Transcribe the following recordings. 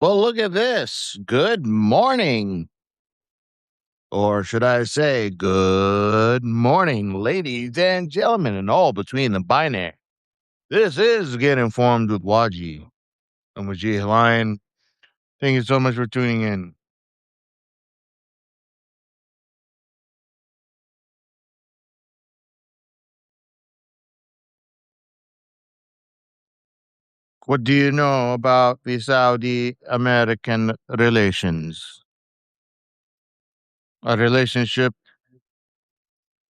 Well, look at this. Good morning. Or should I say, good morning, ladies and gentlemen, and all between the binary. This is Get Informed with Wajeeh. I'm Wajeeh Lion. Thank you so much for tuning in. What do you know about the Saudi American relations? A relationship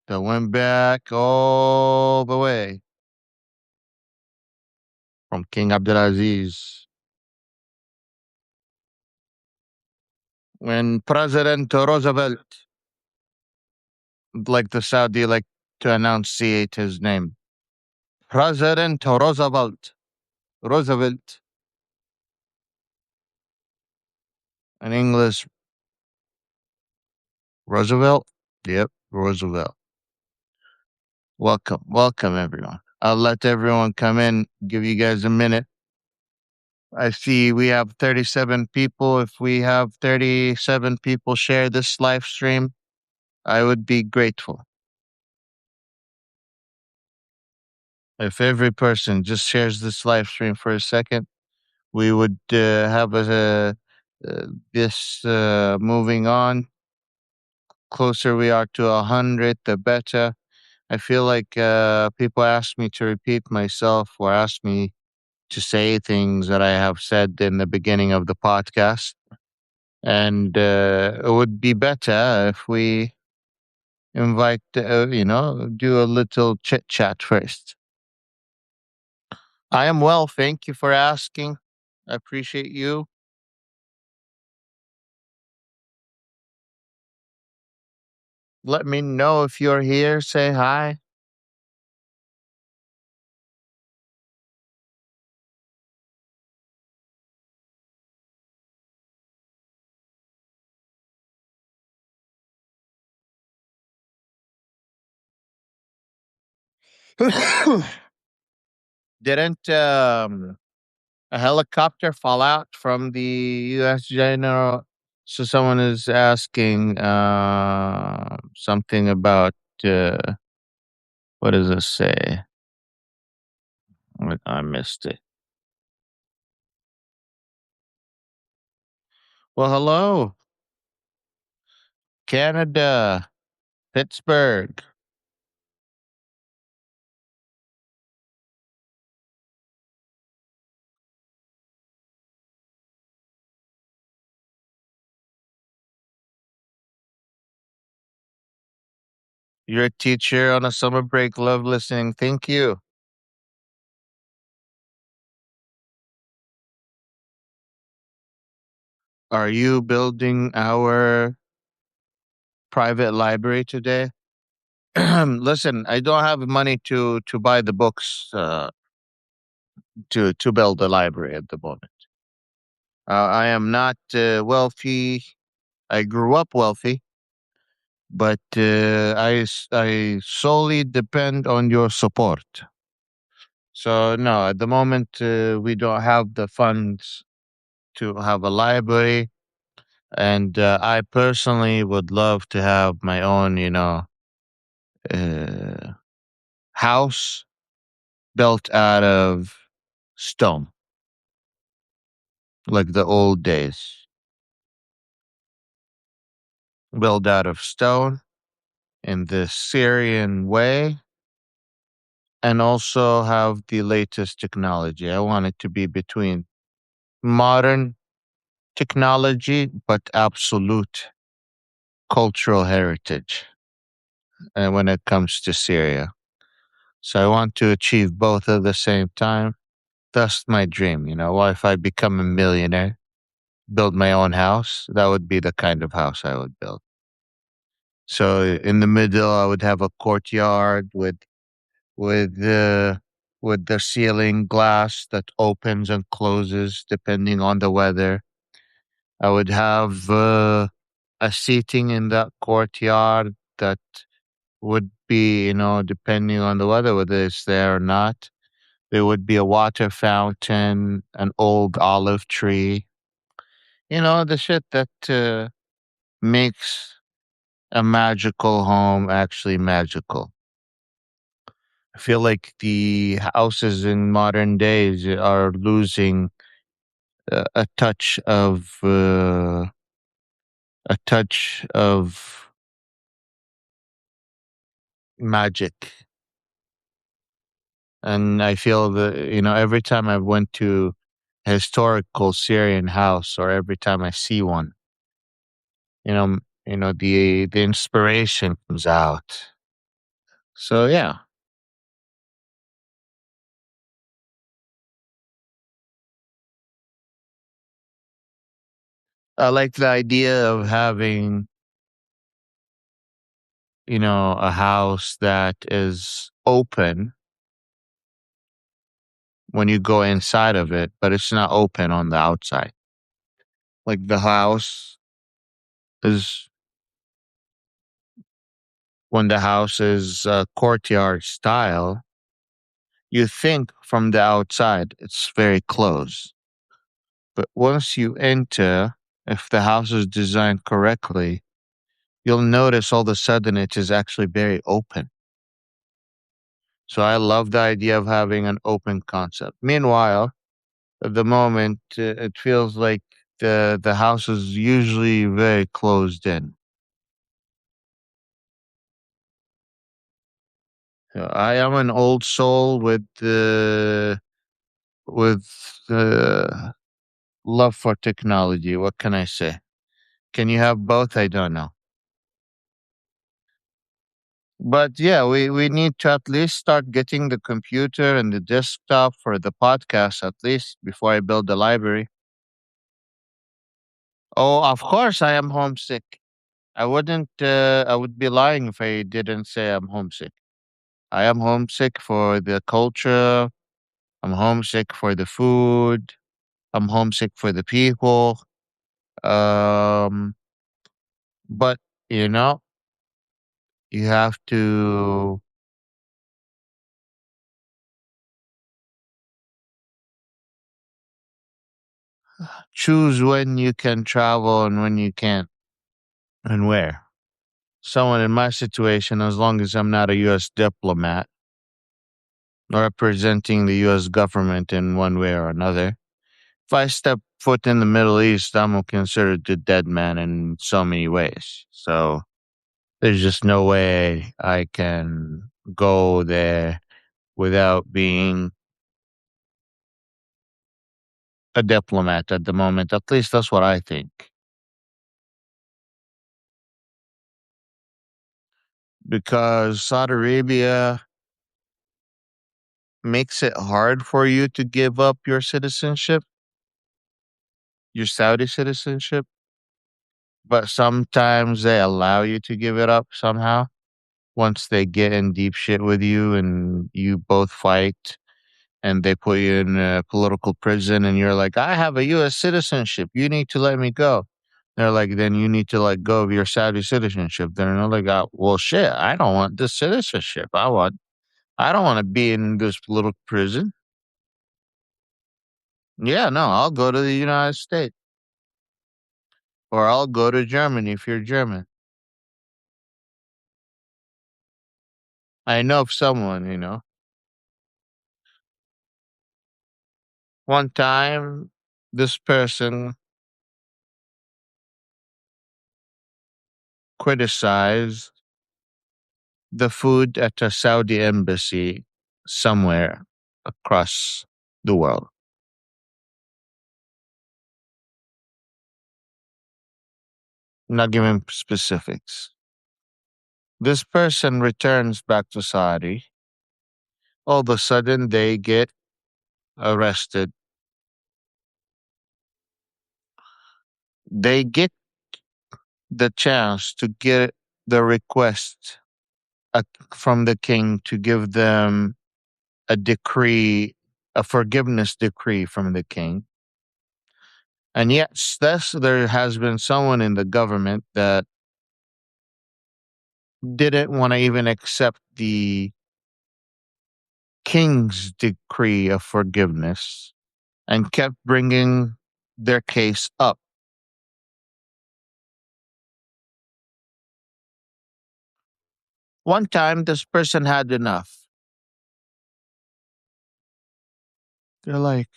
that went back all the way from King Abdulaziz. When President Roosevelt, like the Saudi like to enunciate his name. President Roosevelt. Roosevelt. In English, Roosevelt. Yep, Roosevelt. Welcome. Welcome, everyone. I'll let everyone come in, give you guys a minute. I see we have 37 people. If we have 37 people share this live stream, I would be grateful. If every person just shares this live stream for a second, we would have this moving on. Closer we are to 100, the better. I feel like people ask me to repeat myself or ask me to say things that I have said in the beginning of the podcast. And it would be better if we invite, do a little chit chat first. I am well. Thank you for asking. I appreciate you. Let me know if you're here. Say hi. Didn't a helicopter fall out from the U.S. general? So someone is asking something about what does it say? I missed it. Well, hello, Canada, Pittsburgh. You're a teacher on a summer break. Love listening. Thank you. Are you building our private library today? Listen, I don't have money to buy the books to build a library at the moment. I am not wealthy. I grew up wealthy, but I solely depend on your support. So no, at the moment we don't have the funds to have a library, and I personally would love to have my own, uh, house built out of stone, like the old days, built out of stone in the Syrian way, and also have the latest technology. I want it to be between modern technology, but absolute cultural heritage when it comes to Syria. So I want to achieve both at the same time. That's my dream. What if I become a millionaire, build my own house? That would be the kind of house I would build. So in the middle, I would have a courtyard with the with the ceiling glass that opens and closes depending on the weather. I would have a seating in that courtyard that would be, depending on the weather, whether it's there or not. There would be a water fountain, an old olive tree, The shit that makes a magical home actually magical. I feel like the houses in modern days are losing a touch of magic. And I feel that, every time I went to a historical Syrian house, or every time I see one, the inspiration comes out. So yeah, I like the idea of having, a house that is open when you go inside of it, but it's not open on the outside. Like the house is when the house is courtyard style, you think from the outside it's very closed. But once you enter, if the house is designed correctly, you'll notice all of a sudden it is actually very open. So I love the idea of having an open concept. Meanwhile, at the moment, it feels like the house is usually very closed in. I am an old soul with love for technology. What can I say? Can you have both? I don't know. But yeah, we need to at least start getting the computer and the desktop for the podcast at least before I build the library. Oh, of course I am homesick. I would be lying if I didn't say I'm homesick. I am homesick for the culture. I'm homesick for the food. I'm homesick for the people. Um, but you know, you have to choose when you can travel and when you can't and where. Someone in my situation, as long as I'm not a U.S. diplomat representing the U.S. government in one way or another, if I step foot in the Middle East, I'm considered the dead man in so many ways. So there's just no way I can go there without being a diplomat at the moment. At least that's what I think. Because Saudi Arabia makes it hard for you to give up your citizenship, your Saudi citizenship, but sometimes they allow you to give it up somehow once they get in deep shit with you and you both fight and they put you in a political prison and you're like, I have a US citizenship. You need to let me go. They're like, then you need to let go of your Saudi citizenship. Then another guy, well, shit, I don't want this citizenship. I don't want to be in this political prison. Yeah, no, I'll go to the United States or I'll go to Germany if you're German. I know of someone. One time, this person criticized the food at a Saudi embassy somewhere across the world. I'm not giving specifics. This person returns back to Saudi. All of a sudden, they get arrested. They get the chance to get the request uh, from the king to give them a decree, a forgiveness decree from the king. And yes, there has been someone in the government that didn't want to even accept the king's decree of forgiveness and kept bringing their case up. One time, this person had enough. They're like,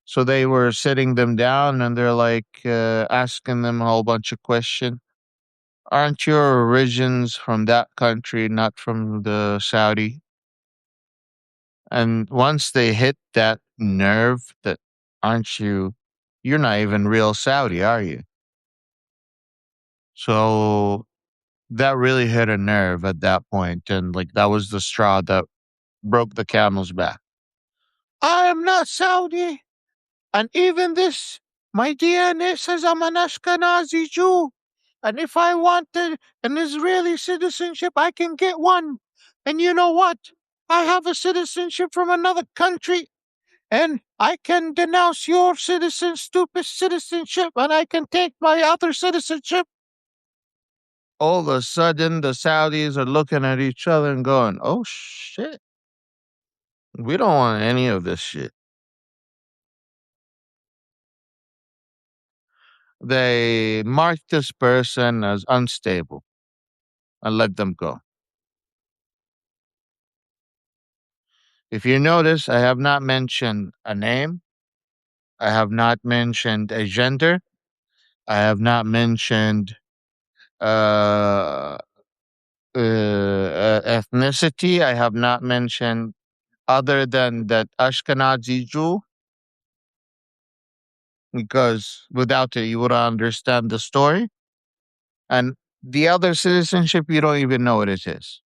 so they were sitting them down and they're like asking them a whole bunch of questions. Aren't your origins from that country, not from the Saudi? And once they hit that nerve that aren't you, you're not even real Saudi, are you? So that really hit a nerve at that point, and like that was the straw that broke the camel's back. I am not Saudi, and even this, my DNA says I'm an Ashkenazi Jew. And if I wanted an Israeli citizenship, I can get one. And you know what? I have a citizenship from another country, and I can denounce your stupid citizenship, and I can take my other citizenship. All of a sudden, the Saudis are looking at each other and going, oh shit, we don't want any of this shit. They marked this person as unstable and let them go. If you notice, I have not mentioned a name, I have not mentioned a gender, I have not mentioned uh, ethnicity, I have not mentioned other than that Ashkenazi Jew, because without it, you would understand the story. And the other citizenship, you don't even know what it is.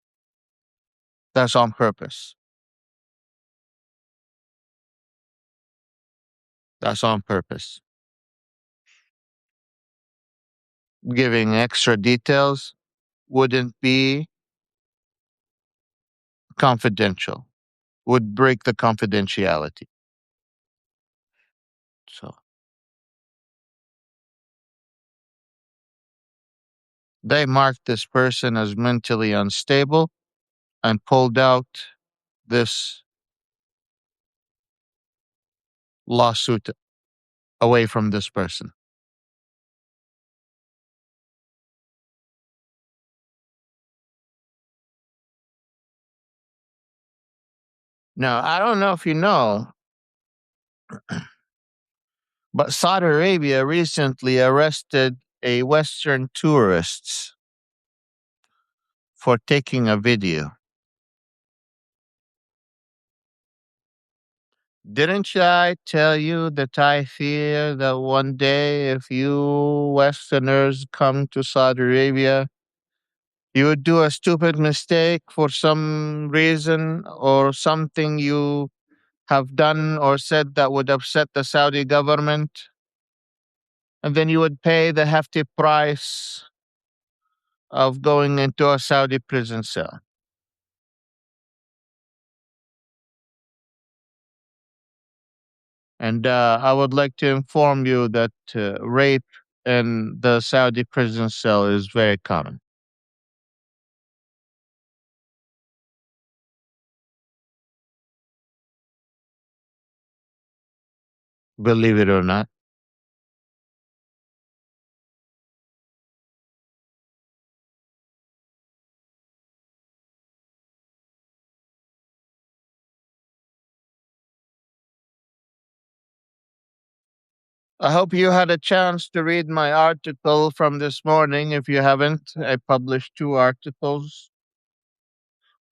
That's on purpose. That's on purpose. Giving extra details wouldn't be confidential, would break the confidentiality. So they marked this person as mentally unstable and pulled out this lawsuit away from this person. Now, I don't know if you know, but Saudi Arabia recently arrested a Western tourists for taking a video. Didn't I tell you that I fear that one day if you Westerners come to Saudi Arabia, you would do a stupid mistake for some reason or something you have done or said that would upset the Saudi government, and then you would pay the hefty price of going into a Saudi prison cell. And I would like to inform you that rape in the Saudi prison cell is very common, believe it or not. I hope you had a chance to read my article from this morning. If you haven't, I published two articles.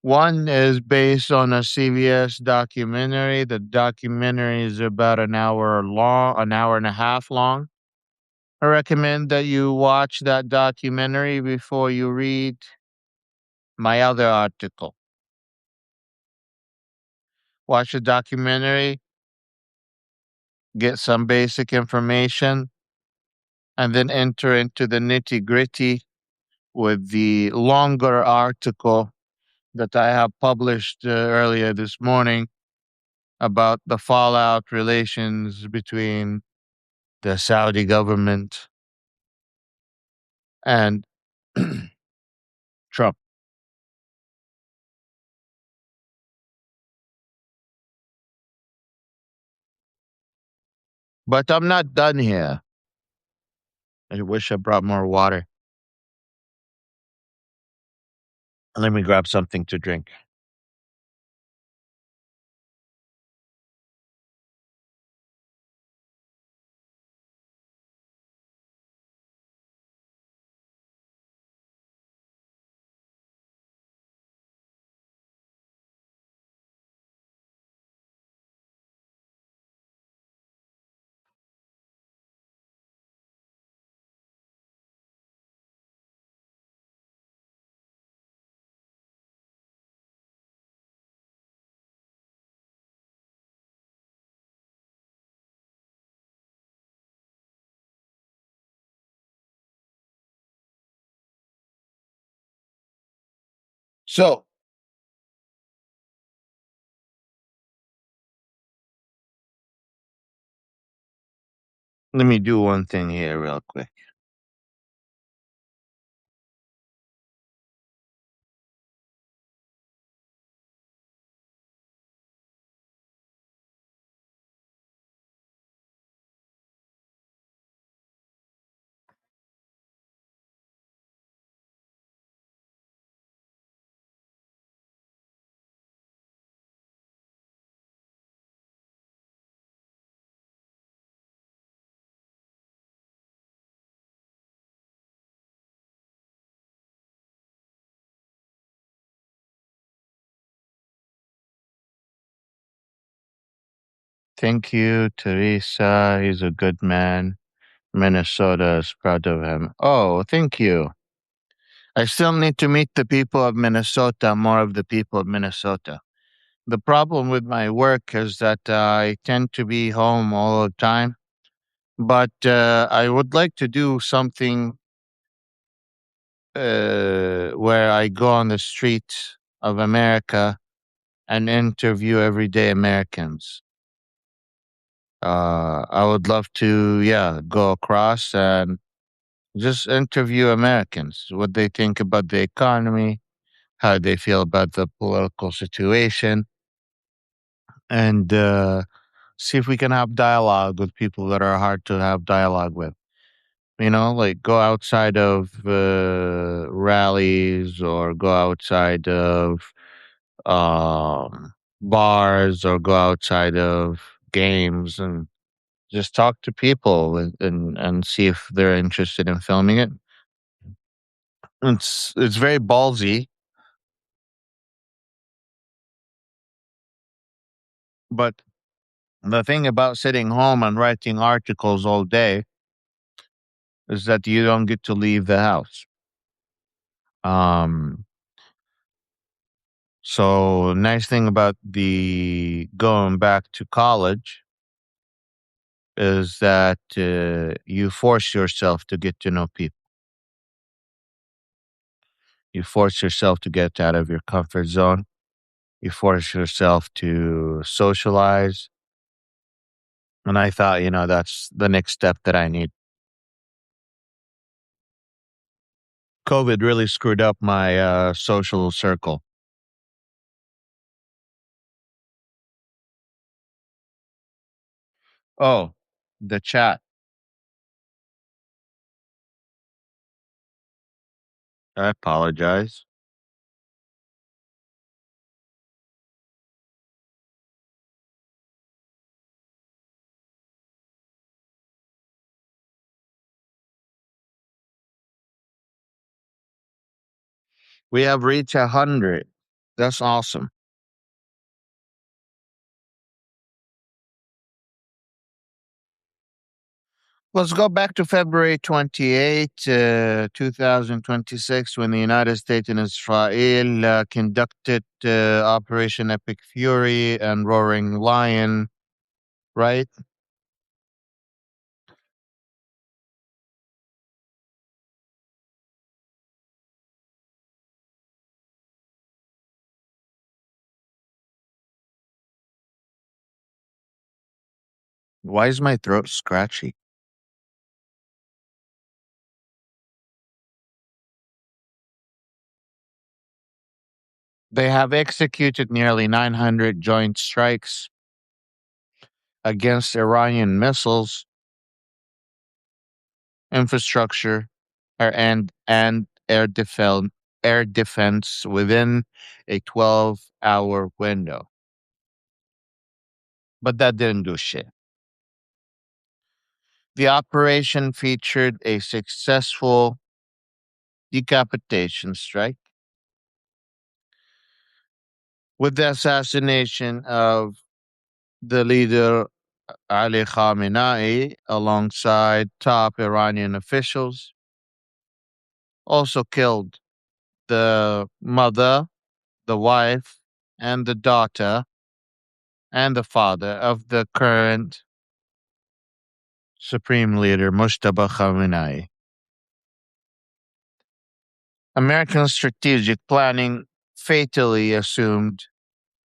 One is based on a CBS documentary. The documentary is about an hour long, an hour and a half long. I recommend that you watch that documentary before you read my other article. Watch the documentary, get some basic information, and then enter into the nitty gritty with the longer article that I have published earlier this morning about the fallout relations between the Saudi government and Trump. But I'm not done here. I wish I brought more water. Let me grab something to drink. So let me do one thing here real quick. Thank you, Teresa. He's a good man. Minnesota is proud of him. Oh, thank you. I still need to meet the people of Minnesota, more of the people of Minnesota. The problem with my work is that I tend to be home all the time, but I would like to do something where I go on the streets of America and interview everyday Americans. I would love to, yeah, go across and just interview Americans, what they think about the economy, how they feel about the political situation, and see if we can have dialogue with people that are hard to have dialogue with. Like go outside of rallies or go outside of bars or go outside of games and just talk to people and see if they're interested in filming it. It's very ballsy, but the thing about sitting home and writing articles all day is that you don't get to leave the house. Um, so nice thing about the going back to college is that you force yourself to get to know people. You force yourself to get out of your comfort zone. You force yourself to socialize. And I thought, that's the next step that I need. COVID really screwed up my social circle. Oh, the chat. I apologize. We have reached 100. That's awesome. Let's go back to February 28, 2026, when the United States and Israel conducted Operation Epic Fury and Roaring Lion, right? Why is my throat scratchy? They have executed nearly 900 joint strikes against Iranian missiles, infrastructure, and air defense air defense within a 12-hour window. But that didn't do shit. The operation featured a successful decapitation strike with the assassination of the leader Ali Khamenei alongside top Iranian officials. Also killed the mother, the wife, and the daughter, and the father of the current supreme leader, Mustafa Khamenei. American strategic planning fatally assumed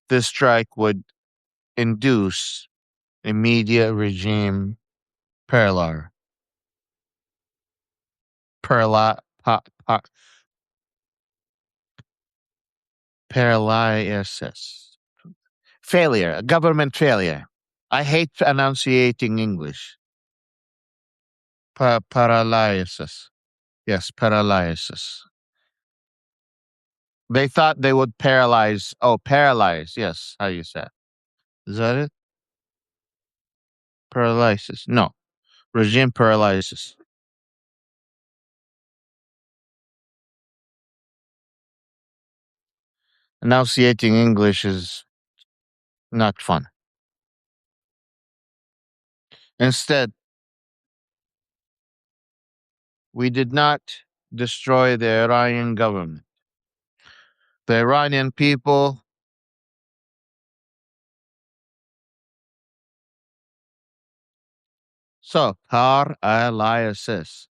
this strike would induce immediate regime paralysis. Paraly- pa- pa- Paralysis. Failure, government failure. I hate enunciating English. Paralysis. Yes, paralysis. They thought they would paralyze. Oh, paralyze. Yes, how you said. Is that it? Paralysis. No, regime paralysis. Enunciating English is not fun. Instead, we did not destroy the Iranian government. The Iranian people, so paralysis.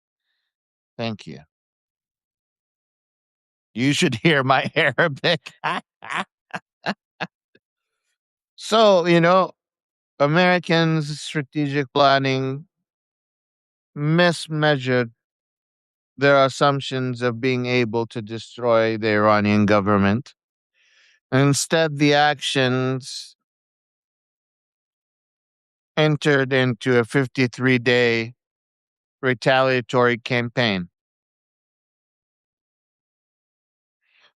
Thank you. You should hear my Arabic. So, Americans' strategic planning mismeasured their assumptions of being able to destroy the Iranian government. Instead, the actions entered into a 53-day retaliatory campaign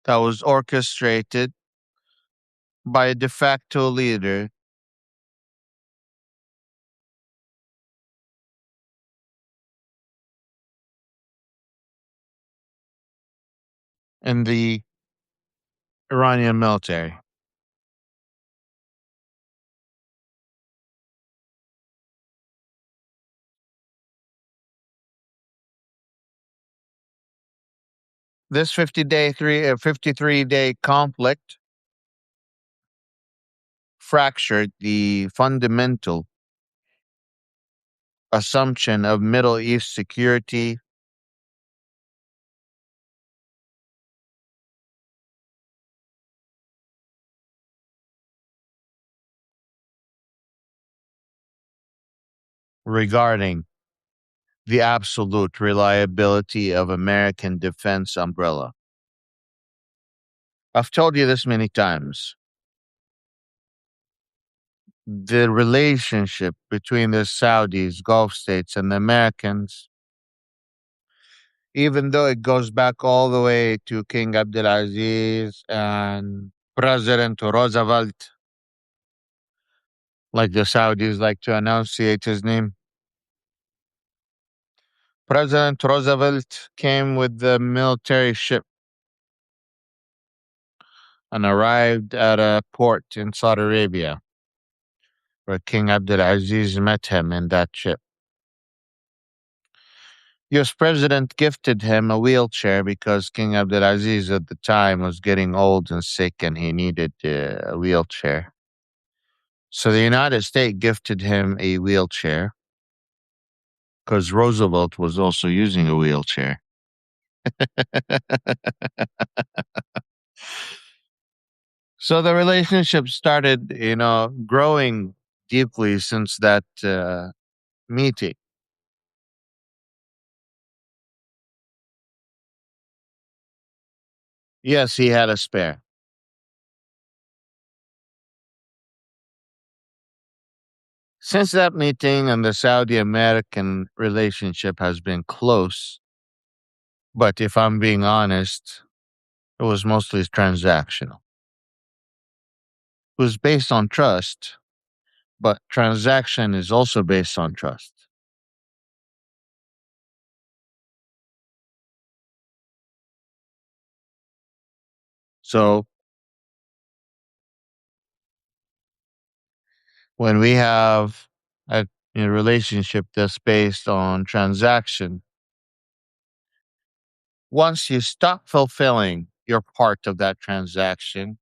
that was orchestrated by a de facto leader in the Iranian military. This 53-day conflict fractured the fundamental assumption of Middle East security regarding the absolute reliability of American defense umbrella. I've told you this many times. The relationship between the Saudis, Gulf states, and the Americans, even though it goes back all the way to King Abdulaziz and President Roosevelt, like the Saudis like to enunciate his name. President Roosevelt came with the military ship and arrived at a port in Saudi Arabia, where King Abdulaziz met him in that ship. US president gifted him a wheelchair because King Abdulaziz at the time was getting old and sick and he needed a wheelchair. So the United States gifted him a wheelchair because Roosevelt was also using a wheelchair. So the relationship started, growing deeply since that meeting. Yes, he had a spare. Since that meeting and the Saudi American relationship has been close, but if I'm being honest, It was mostly transactional. It was based on trust, but transaction is also based on trust. So when we have a relationship that's based on transaction, once you stop fulfilling your part of that transaction,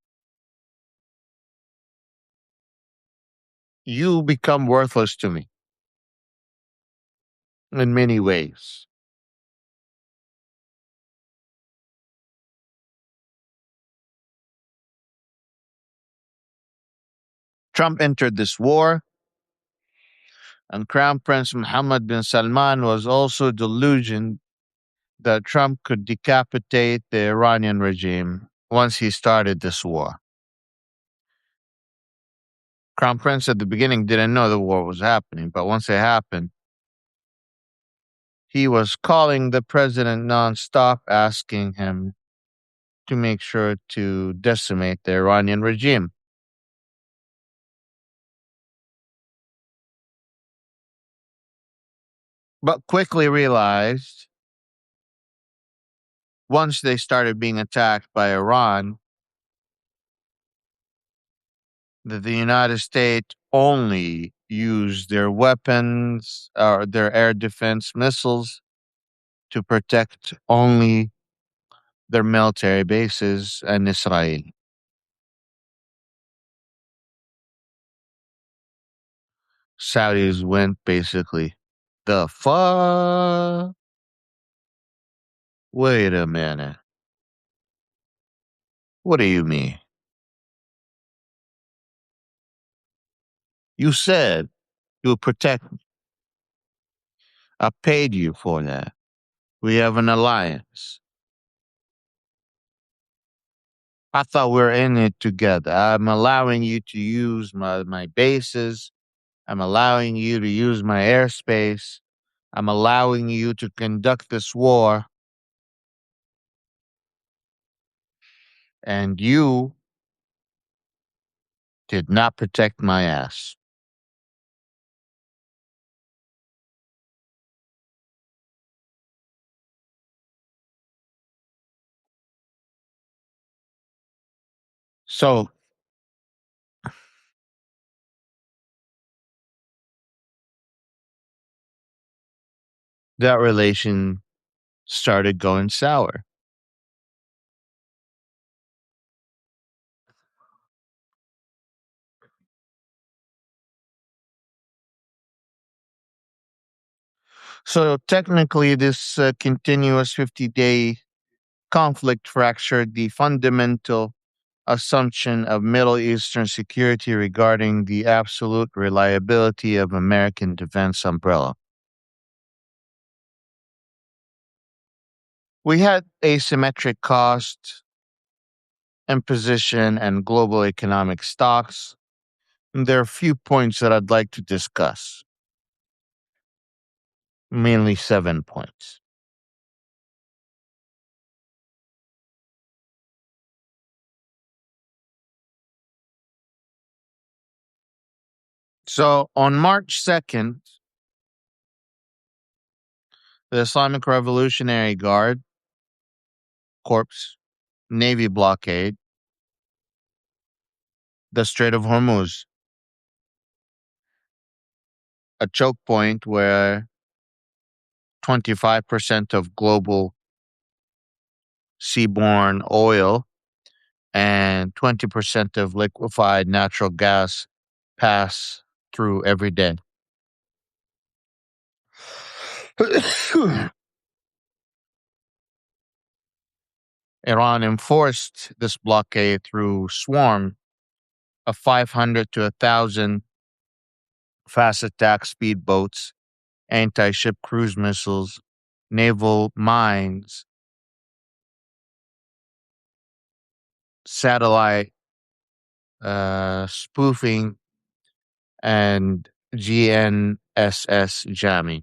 you become worthless to me in many ways. Trump entered this war, and Crown Prince Mohammed bin Salman was also delusioned that Trump could decapitate the Iranian regime once he started this war. Crown Prince at the beginning didn't know the war was happening, but once it happened, he was calling the president nonstop, asking him to make sure to decimate the Iranian regime. But quickly realized once they started being attacked by Iran that the United States only used their weapons or their air defense missiles to protect only their military bases and Israel. Saudis went basically, the fuck? Wait a minute. What do you mean? You said you would protect me. I paid you for that. We have an alliance. I thought we were in it together. I'm allowing you to use my bases. I'm allowing you to use my airspace. I'm allowing you to conduct this war. And you did not protect my ass. So that relation started going sour. So technically, this continuous 50-day conflict fractured the fundamental assumption of Middle Eastern security regarding the absolute reliability of American defense umbrella. We had asymmetric cost, imposition, and global economic stocks. And there are a few points that I'd like to discuss, mainly 7 points. So on March 2nd, the Islamic Revolutionary Guard Corps Navy blockade the Strait of Hormuz, a choke point where 25% of global seaborne oil and 20% of liquefied natural gas pass through every day. Iran enforced this blockade through swarm of 500 to 1,000 fast attack speedboats, anti ship cruise missiles, naval mines, satellite spoofing, and GNSS jamming.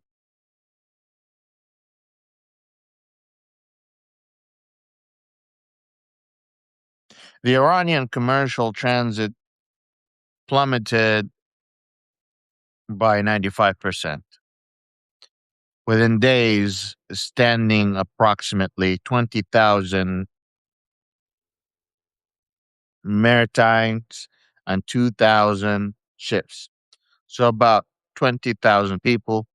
The Iranian commercial transit plummeted by 95%. Within days, standing approximately 20,000 maritimes and 2,000 ships. So about 20,000 people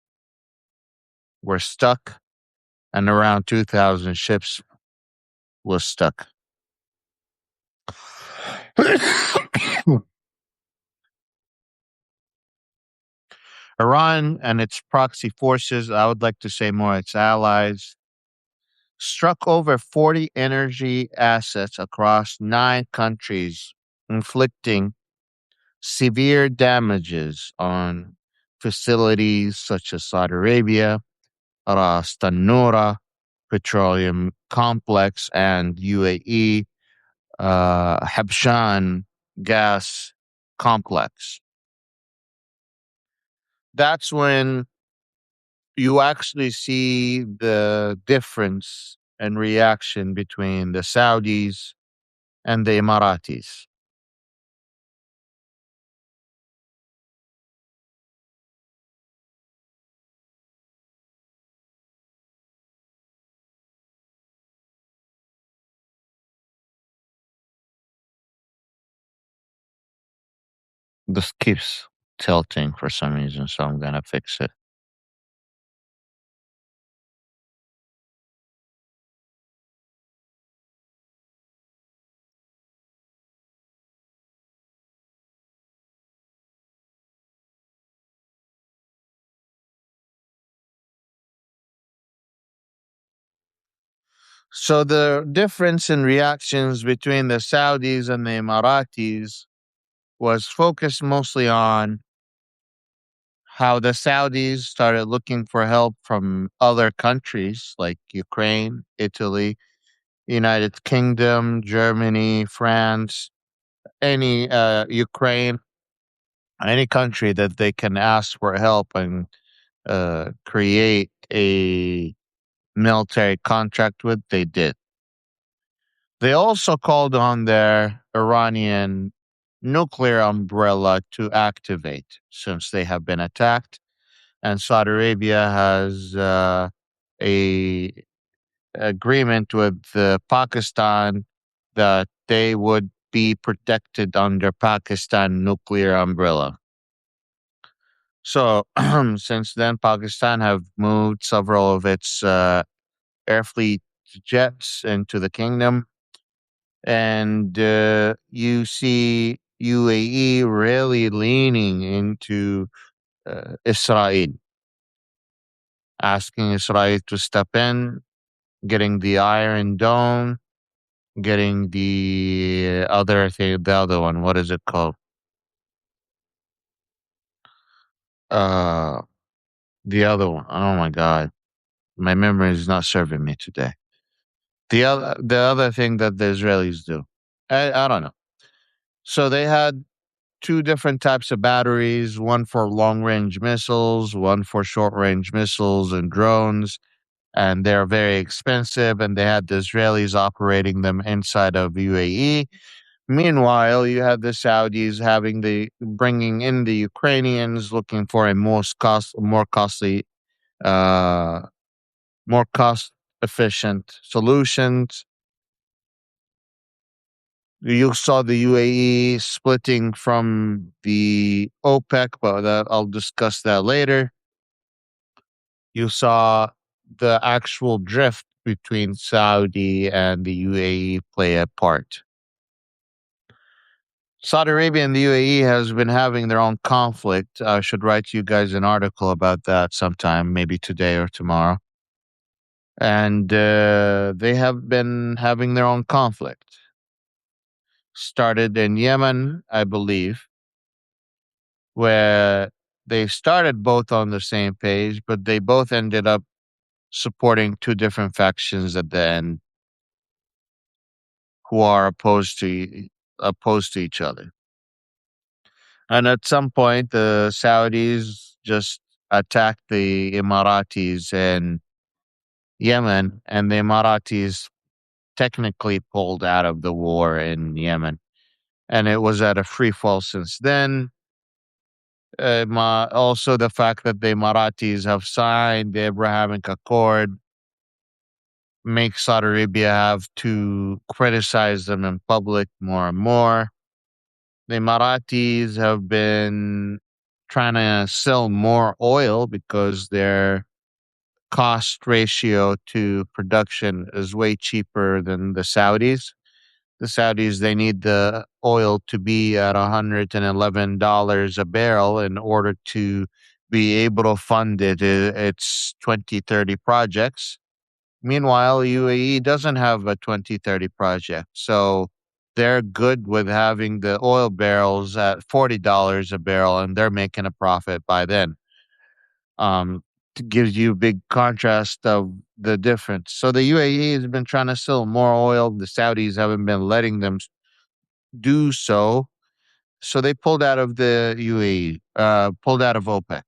were stuck, and around 2,000 ships was stuck. Iran and its proxy forces, I would like to say more its allies, struck over 40 energy assets across 9 countries, inflicting severe damages on facilities such as Saudi Arabia, Ras Tanura Petroleum Complex, and UAE Habshan Gas Complex. That's when you actually see the difference and reaction between the Saudis and the Emiratis. This keeps tilting for some reason, so I'm gonna fix it. So the difference in reactions between the Saudis and the Emiratis was focused mostly on how the Saudis started looking for help from other countries like Ukraine, Italy, United Kingdom, Germany, France, any Ukraine, any country that they can ask for help and create a military contract with, they did. They also called on their Iranian nuclear umbrella to activate since they have been attacked, and Saudi Arabia has a agreement with Pakistan that they would be protected under Pakistan nuclear umbrella. So since then, Pakistan have moved several of its air fleet jets into the kingdom, and you see UAE really leaning into Israel, asking Israel to step in, getting the Iron Dome, getting the other thing, the other one. What is it called? Uh, the other one. Oh my God, my memory is not serving me today. The other thing that the Israelis do, I don't know. So they had two different types of batteries, one for long range missiles, one for short range missiles and drones. And they're very expensive. And they had the Israelis operating them inside of UAE. Meanwhile, you had the Saudis having the bringing in the Ukrainians, looking for a uh, more cost efficient solutions. You saw the UAE splitting from the OPEC, but I'll discuss that later. You saw the actual drift between Saudi and the UAE play a part. Saudi Arabia and the UAE has been having their own conflict. I should write you guys an article about that sometime, maybe today or tomorrow. And they have been having their own conflict. Started in Yemen, I believe, where they started both on the same page, but they both ended up supporting two different factions at the end who are opposed to each other. And at some point, the Saudis just attacked the Emiratis in Yemen, and the Emiratis technically pulled out of the war in Yemen, and it was at a free fall since then. Also, the fact that the Emiratis have signed the Abrahamic Accord makes Saudi Arabia have to criticize them in public more and more. The Emiratis have been trying to sell more oil because their cost ratio to production is way cheaper than the Saudis. The Saudis, they need the oil to be at $111 a barrel in order to be able to fund its 2030 projects. Meanwhile, UAE doesn't have a 2030 project. So they're good with having the oil barrels at $40 a barrel, and they're making a profit by then. It gives you a big contrast of the difference. So the UAE has been trying to sell more oil. The Saudis haven't been letting them do so. So they pulled out of the UAE, pulled out of OPEC.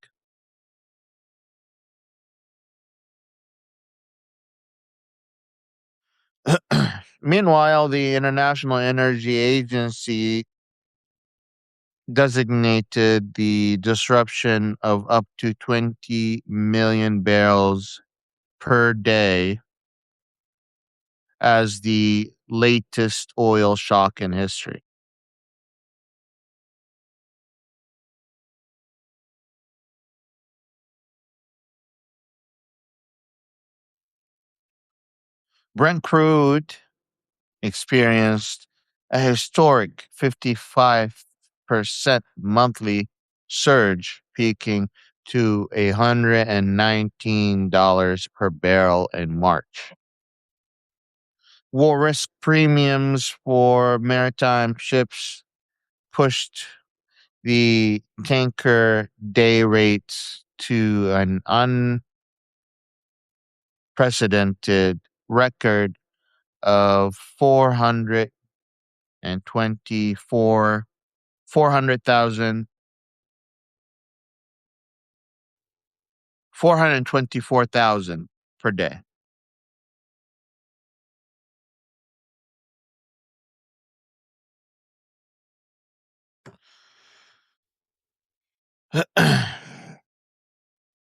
Meanwhile, the International Energy Agency designated the disruption of up to 20 million barrels per day as the latest oil shock in history. Brent crude experienced a historic 55% monthly surge, peaking to $119 per barrel in March. War risk premiums for maritime ships pushed the tanker day rates to an unprecedented record of 424 424,000 per day.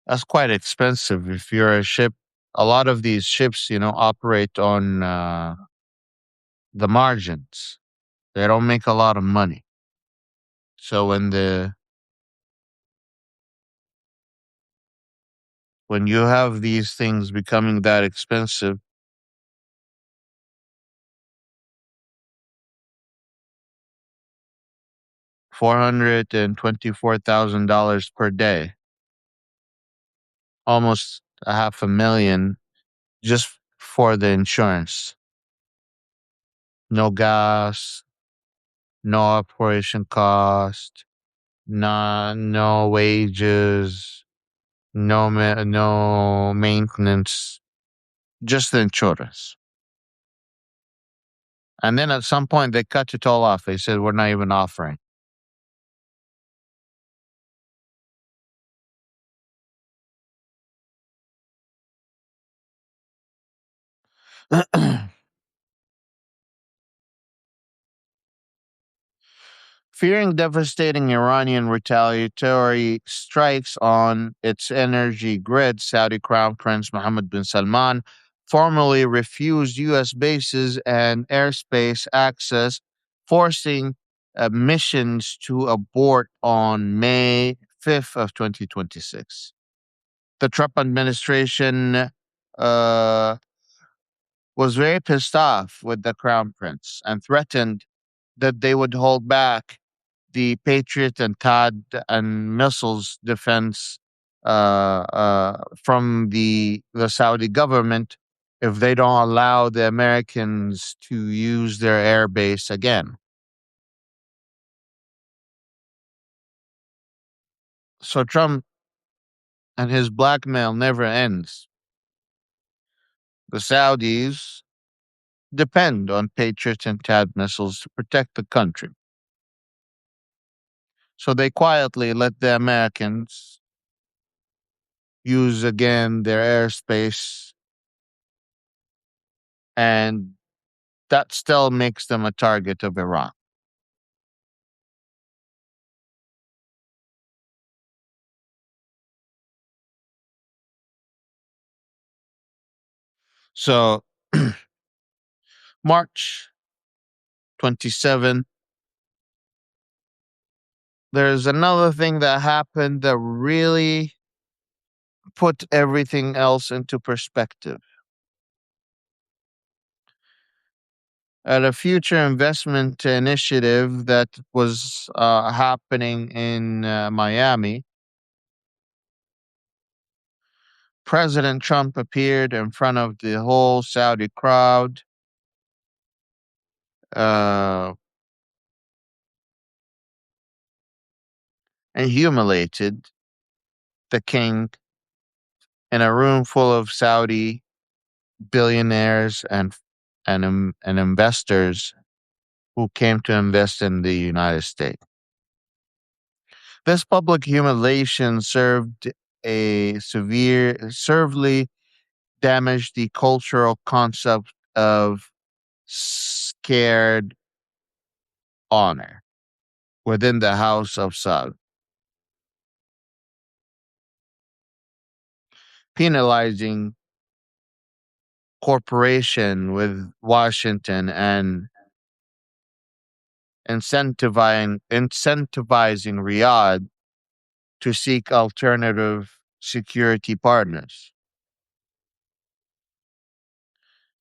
That's quite expensive if you're a ship. A lot of these ships, operate on the margins. They don't make a lot of money. So when you have these things becoming that expensive, $424,000 per day, almost a half a million just for the insurance. No gas, no operation cost, no wages, no maintenance, just the insurance. And then at some point they cut it all off. They said we're not even offering. Fearing devastating Iranian retaliatory strikes on its energy grid, Saudi Crown Prince Mohammed bin Salman formally refused U.S. bases and airspace access, forcing missions to abort on May 5th of 2026. The Trump administration uh, was very pissed off with the Crown Prince and threatened that they would hold back the Patriot and THAAD and missiles defense from the Saudi government if they don't allow the Americans to use their air base again. So Trump and his blackmail never ends. The Saudis depend on Patriot and THAAD missiles to protect the country. So they quietly let the Americans use again their airspace and that still makes them a target of Iran. So, March 27th, there's another thing that happened that really put everything else into perspective. At a future investment initiative that was happening in Miami, President Trump appeared in front of the whole Saudi crowd, uh, and humiliated the king in a room full of Saudi billionaires and investors who came to invest in the United States. This public humiliation severely damaged the cultural concept of scared honor within the House of Saud, penalizing corporation with Washington and incentivizing Riyadh to seek alternative security partners.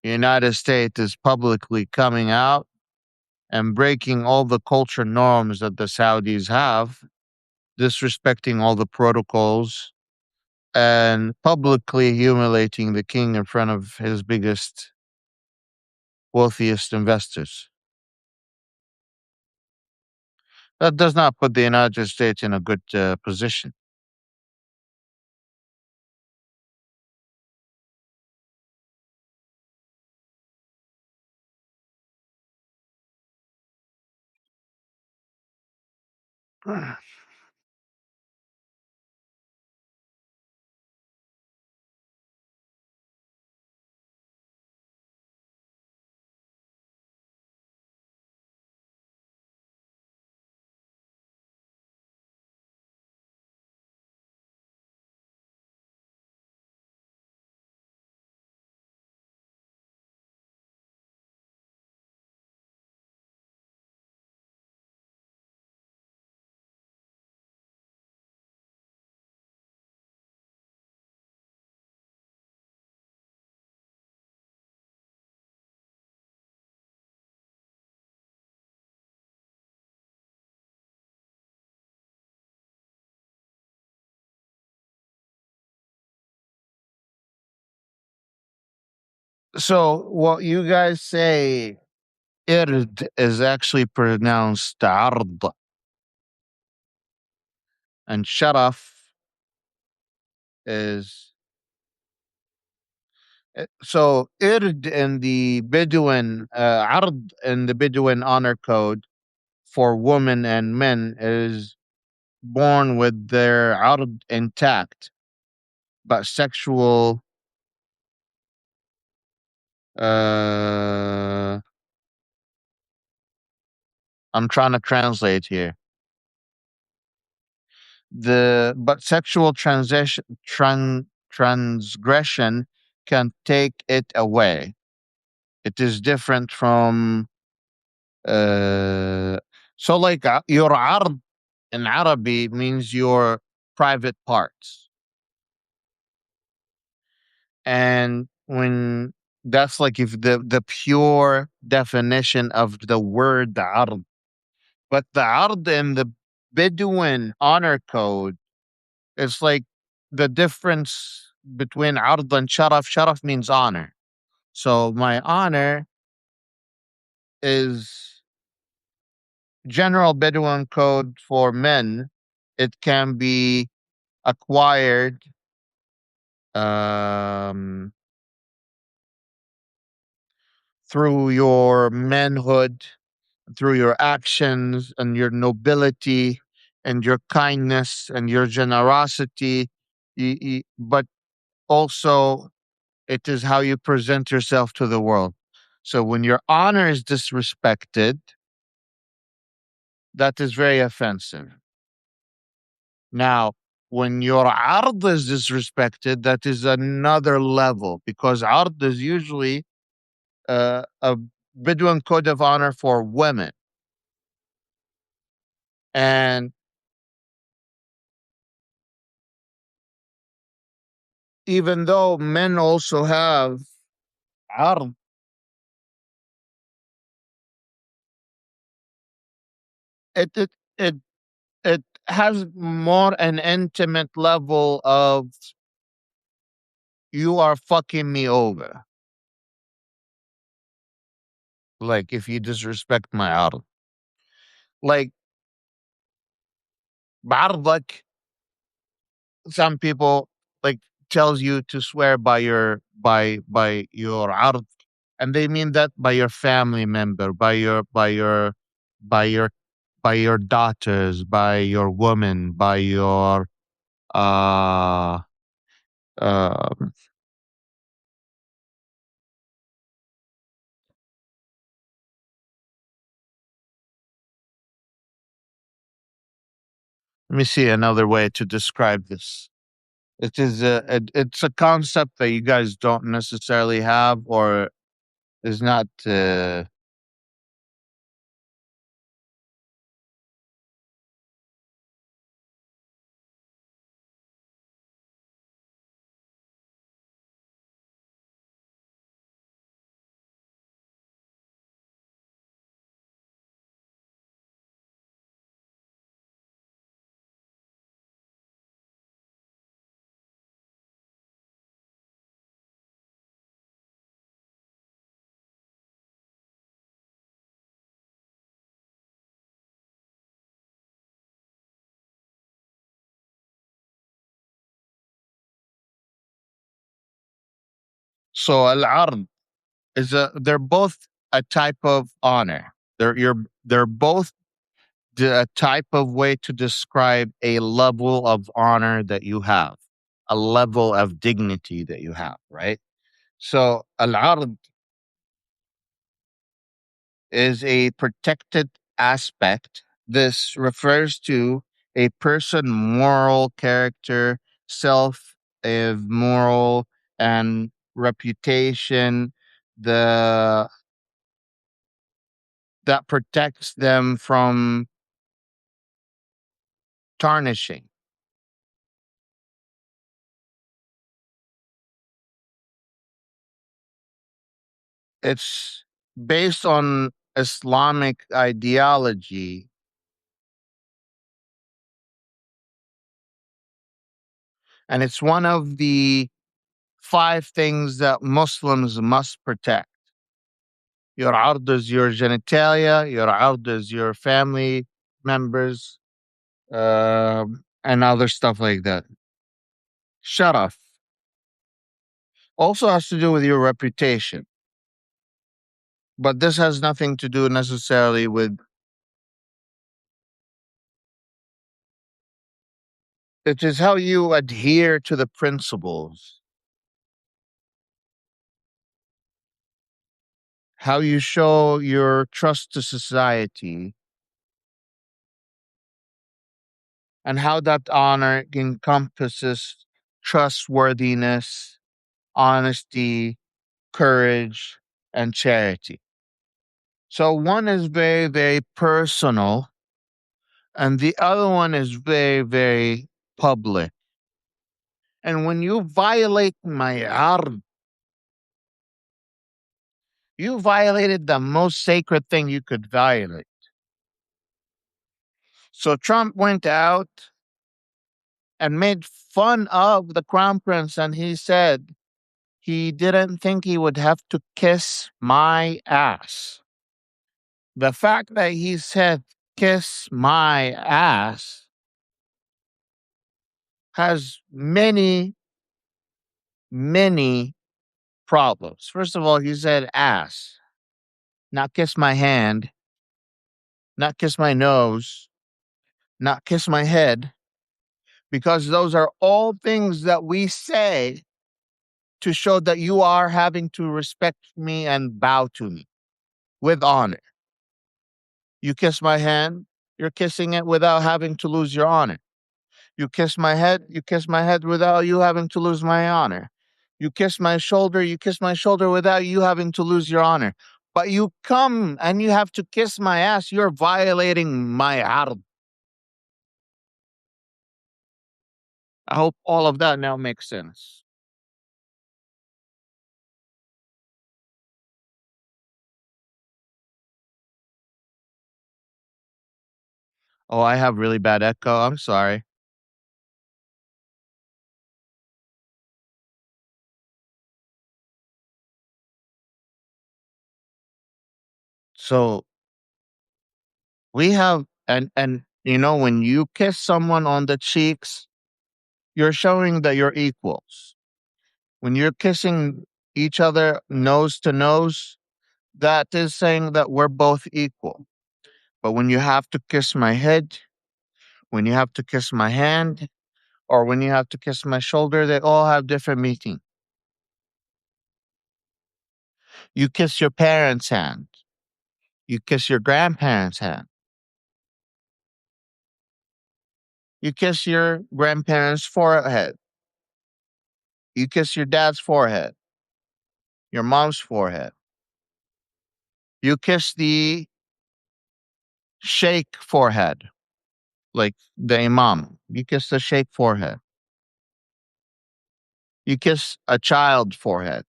The United States is publicly coming out and breaking all the culture norms that the Saudis have, disrespecting all the protocols, and publicly humiliating the king in front of his biggest, wealthiest investors. That does not put the United States in a good position. So, what you guys say, ird is actually pronounced ard, and sharaf is. So, ird in the Bedouin, ard in the Bedouin honor code for women and men is born with their ard intact, but sexual. Uh, I'm trying to translate here. The but sexual transgression can take it away. It is different from uh so like your ard in Arabic means your private parts. And when that's like if the pure definition of the word ard. But the ard in the Bedouin honor code, it's like the difference between ard and sharaf. Sharaf means honor. So my honor is general Bedouin code for men. It can be acquired um, through your manhood, through your actions and your nobility and your kindness and your generosity. But also, it is how you present yourself to the world. So when your honor is disrespected, that is very offensive. Now, when your ard is disrespected, that is another level because ard is usually a Bedouin code of honor for women. And even though men also have ard, it it it it has more an intimate level of you are fucking me over. Like if you disrespect my ard, like بعرضك, some people like tells you to swear by your ard, and they mean that by your family member, by your by your daughters, by your woman, by your uh uh let me see another way to describe this. It's a concept that you guys don't necessarily have or is not so al-ard is a they're both a type of honor. They're both a type of way to describe a level of honor that you have, a level of dignity that you have, right? So al-ard is a protected aspect. This refers to a person moral character, self moral and reputation, the that protects them from tarnishing. It's based on Islamic ideology, and it's one of the five things that Muslims must protect. Your ard is your genitalia, your ard is your family members, and other stuff like that. Sharaf also has to do with your reputation, but this has nothing to do necessarily with it is how you adhere to the principles, how you show your trust to society, and how that honor encompasses trustworthiness, honesty, courage, and charity. So one is very, very personal, and the other one is very, very public. And when you violate my ard, you violated the most sacred thing you could violate. So Trump went out and made fun of the crown prince, and he said he didn't think he would have to kiss my ass. The fact that he said kiss my ass has many, many problems. First of all, he said ass, not kiss my hand, not kiss my nose, not kiss my head, because those are all things that we say to show that you are having to respect me and bow to me with honor. You kiss my hand, you're kissing it without having to lose your honor. You kiss my head without you having to lose my honor. You kiss my shoulder without you having to lose your honor. But you come and you have to kiss my ass, you're violating my ard. I hope all of that now makes sense. Oh, I have really bad echo. I'm sorry. So we have and you know when you kiss someone on the cheeks, you're showing that you're equals. When you're kissing each other nose to nose, that is saying that we're both equal. But when you have to kiss my head, when you have to kiss my hand, or when you have to kiss my shoulder, they all have different meaning. You kiss your parents' hand, you kiss your grandparents' hand, you kiss your grandparents' forehead, you kiss your dad's forehead, your mom's forehead. You kiss the sheikh forehead, like the imam. You kiss the sheikh forehead. You kiss a child forehead.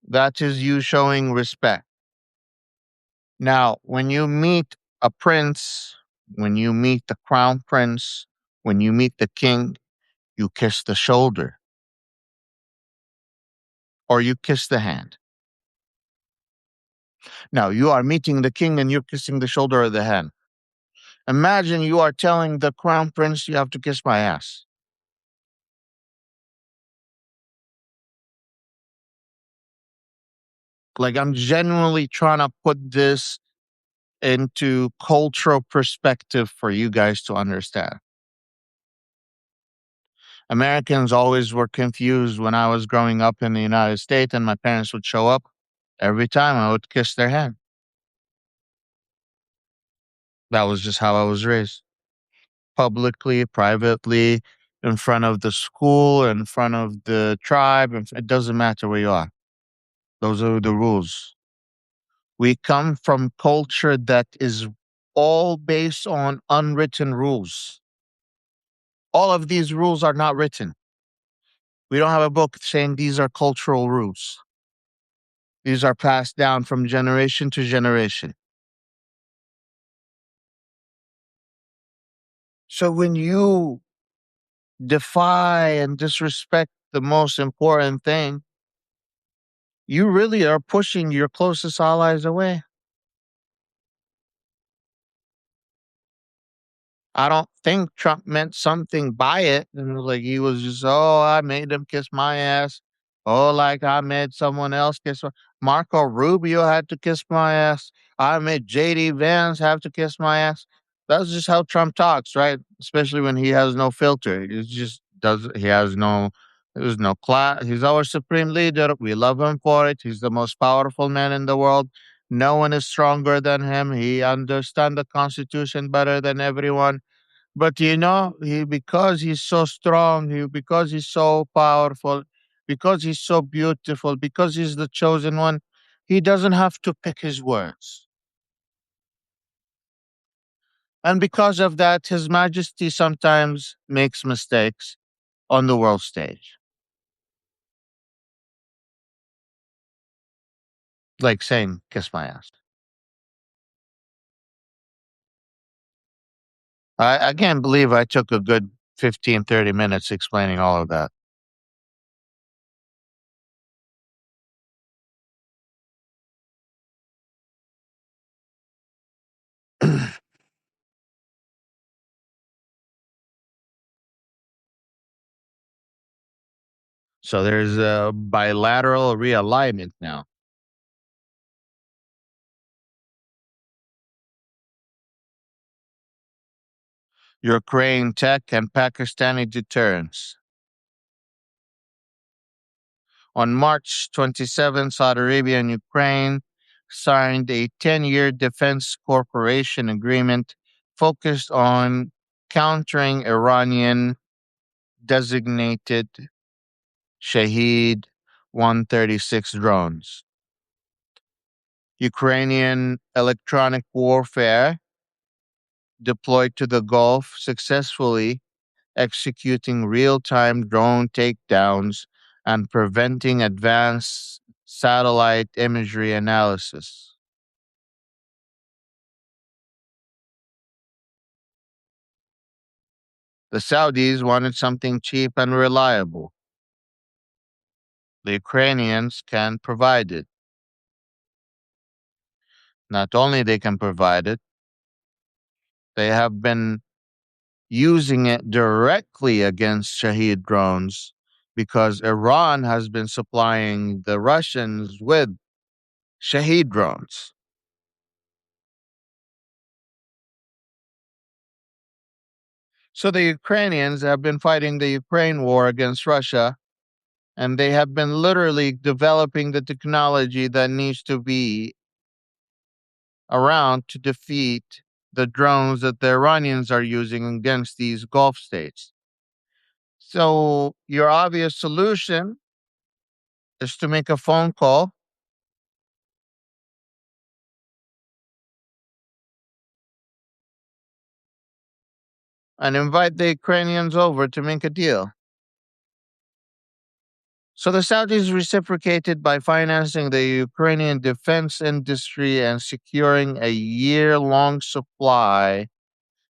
That is you showing respect. Now, when you meet a prince, when you meet the crown prince, when you meet the king, you kiss the shoulder or you kiss the hand. Now, you are meeting the king and you're kissing the shoulder or the hand. Imagine you are telling the crown prince you have to kiss my ass. Like, I'm genuinely trying to put this into cultural perspective for you guys to understand. Americans always were confused when I was growing up in the United States and my parents would show up. Every time I would kiss their hand. That was just how I was raised. Publicly, privately, in front of the school, in front of the tribe. It doesn't matter where you are. Those are the rules. We come from culture that is all based on unwritten rules. All of these rules are not written. We don't have a book saying these are cultural rules. These are passed down from generation to generation. So when you defy and disrespect the most important thing, you really are pushing your closest allies away. I don't think Trump meant something by it. And like he was just, oh, I made him kiss my ass. Oh, like I made someone else kiss Marco Rubio had to kiss my ass. I made JD Vance have to kiss my ass. That's just how Trump talks, right? Especially when he has no filter. He just does he has no there's no class. He's our supreme leader. We love him for it. He's the most powerful man in the world. No one is stronger than him. He understands the Constitution better than everyone. But you know, he because he's so strong, because he's so powerful, because he's so beautiful, because he's the chosen one, he doesn't have to pick his words. And because of that, His Majesty sometimes makes mistakes on the world stage, like saying, kiss my ass. I can't believe I took a good 15, 30 minutes explaining all of that. So there's a bilateral realignment now. Ukraine tech and Pakistani deterrence. On March 27, Saudi Arabia and Ukraine signed a 10-year defense cooperation agreement focused on countering Iranian designated Shahed 136 drones. Ukrainian electronic warfare deployed to the Gulf successfully executing real time drone takedowns and preventing advanced satellite imagery analysis. The Saudis wanted something cheap and reliable. The Ukrainians can provide it. Not only they can provide it, they have been using it directly against Shahed drones because Iran has been supplying the Russians with Shahed drones. So the Ukrainians have been fighting the Ukraine war against Russia, and they have been literally developing the technology that needs to be around to defeat the drones that the Iranians are using against these Gulf states. So your obvious solution is to make a phone call and invite the Ukrainians over to make a deal. So the Saudis reciprocated by financing the Ukrainian defense industry and securing a year-long supply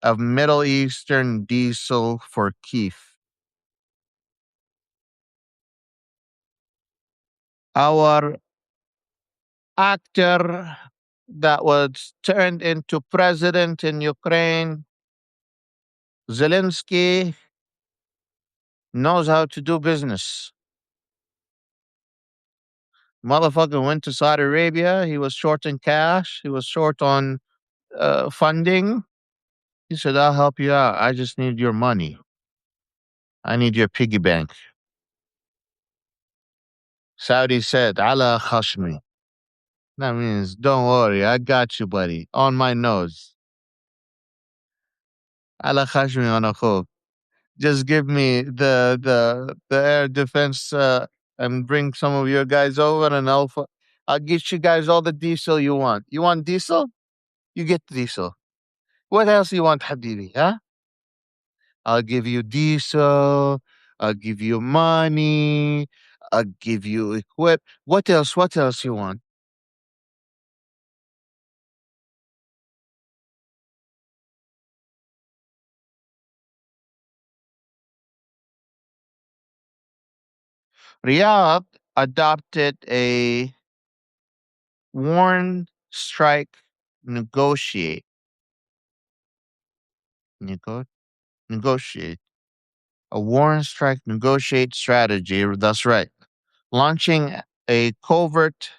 of Middle Eastern diesel for Kiev. Our actor that was turned into president in Ukraine, Zelensky, knows how to do business. Motherfucker went to Saudi Arabia. He was short in cash. He was short on funding. He said, I'll help you out. I just need your money. I need your piggy bank. Saudi said, Ala khashmi. That means, don't worry. I got you, buddy. On my nose. Ala khashmi on a hook. Just give me the air defense and bring some of your guys over and I'll get you guys all the diesel you want. You want diesel? You get diesel. What else you want, Habibi? Huh? I'll give you diesel. I'll give you money. I'll give you equip. What else? What else you want? Riyadh adopted a warn, strike, negotiate. Nego- negotiate. A warn, strike, negotiate strategy. That's right. Launching a covert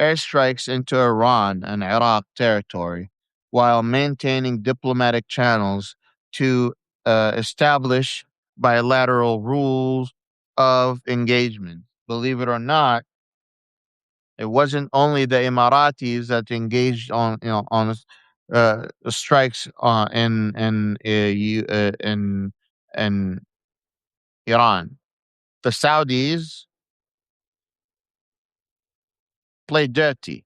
airstrikes into Iran and Iraq territory while maintaining diplomatic channels to establish bilateral rules of engagement. Believe it or not, it wasn't only the Emiratis that engaged on strikes in Iran. The Saudis play dirty.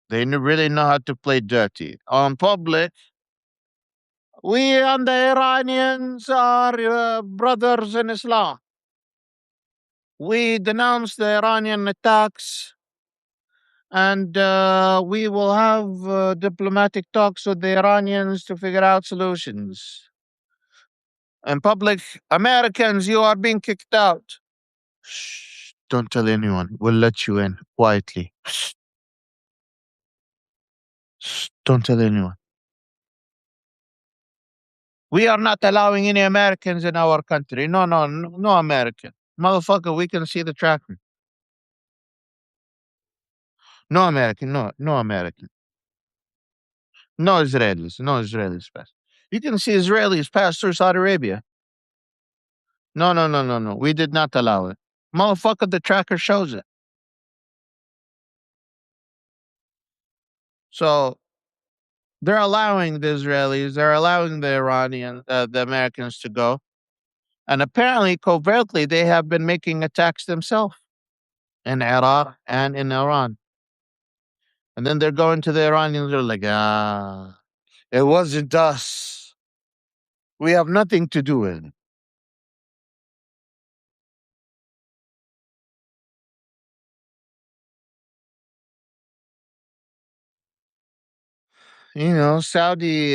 Really know how to play dirty. On public, we and the Iranians are brothers in Islam. We denounce the Iranian attacks and we will have diplomatic talks with the Iranians to figure out solutions. In public, Americans, you are being kicked out. Shh, don't tell anyone. We'll let you in quietly. Shh, don't tell anyone. We are not allowing any Americans in our country. No, no, no, no American. Motherfucker, we can see the tracking. No American, no, no American. No Israelis, no Israelis. Bas. You can see Israelis pass through Saudi Arabia. No, no, no, no, no. We did not allow it. Motherfucker, the tracker shows it. So they're allowing the Israelis, they're allowing the Iranians, the Americans to go. And apparently, covertly, they have been making attacks themselves in Iraq and in Iran. And then they're going to the Iranians, they're like, it wasn't us. We have nothing to do with it. Saudi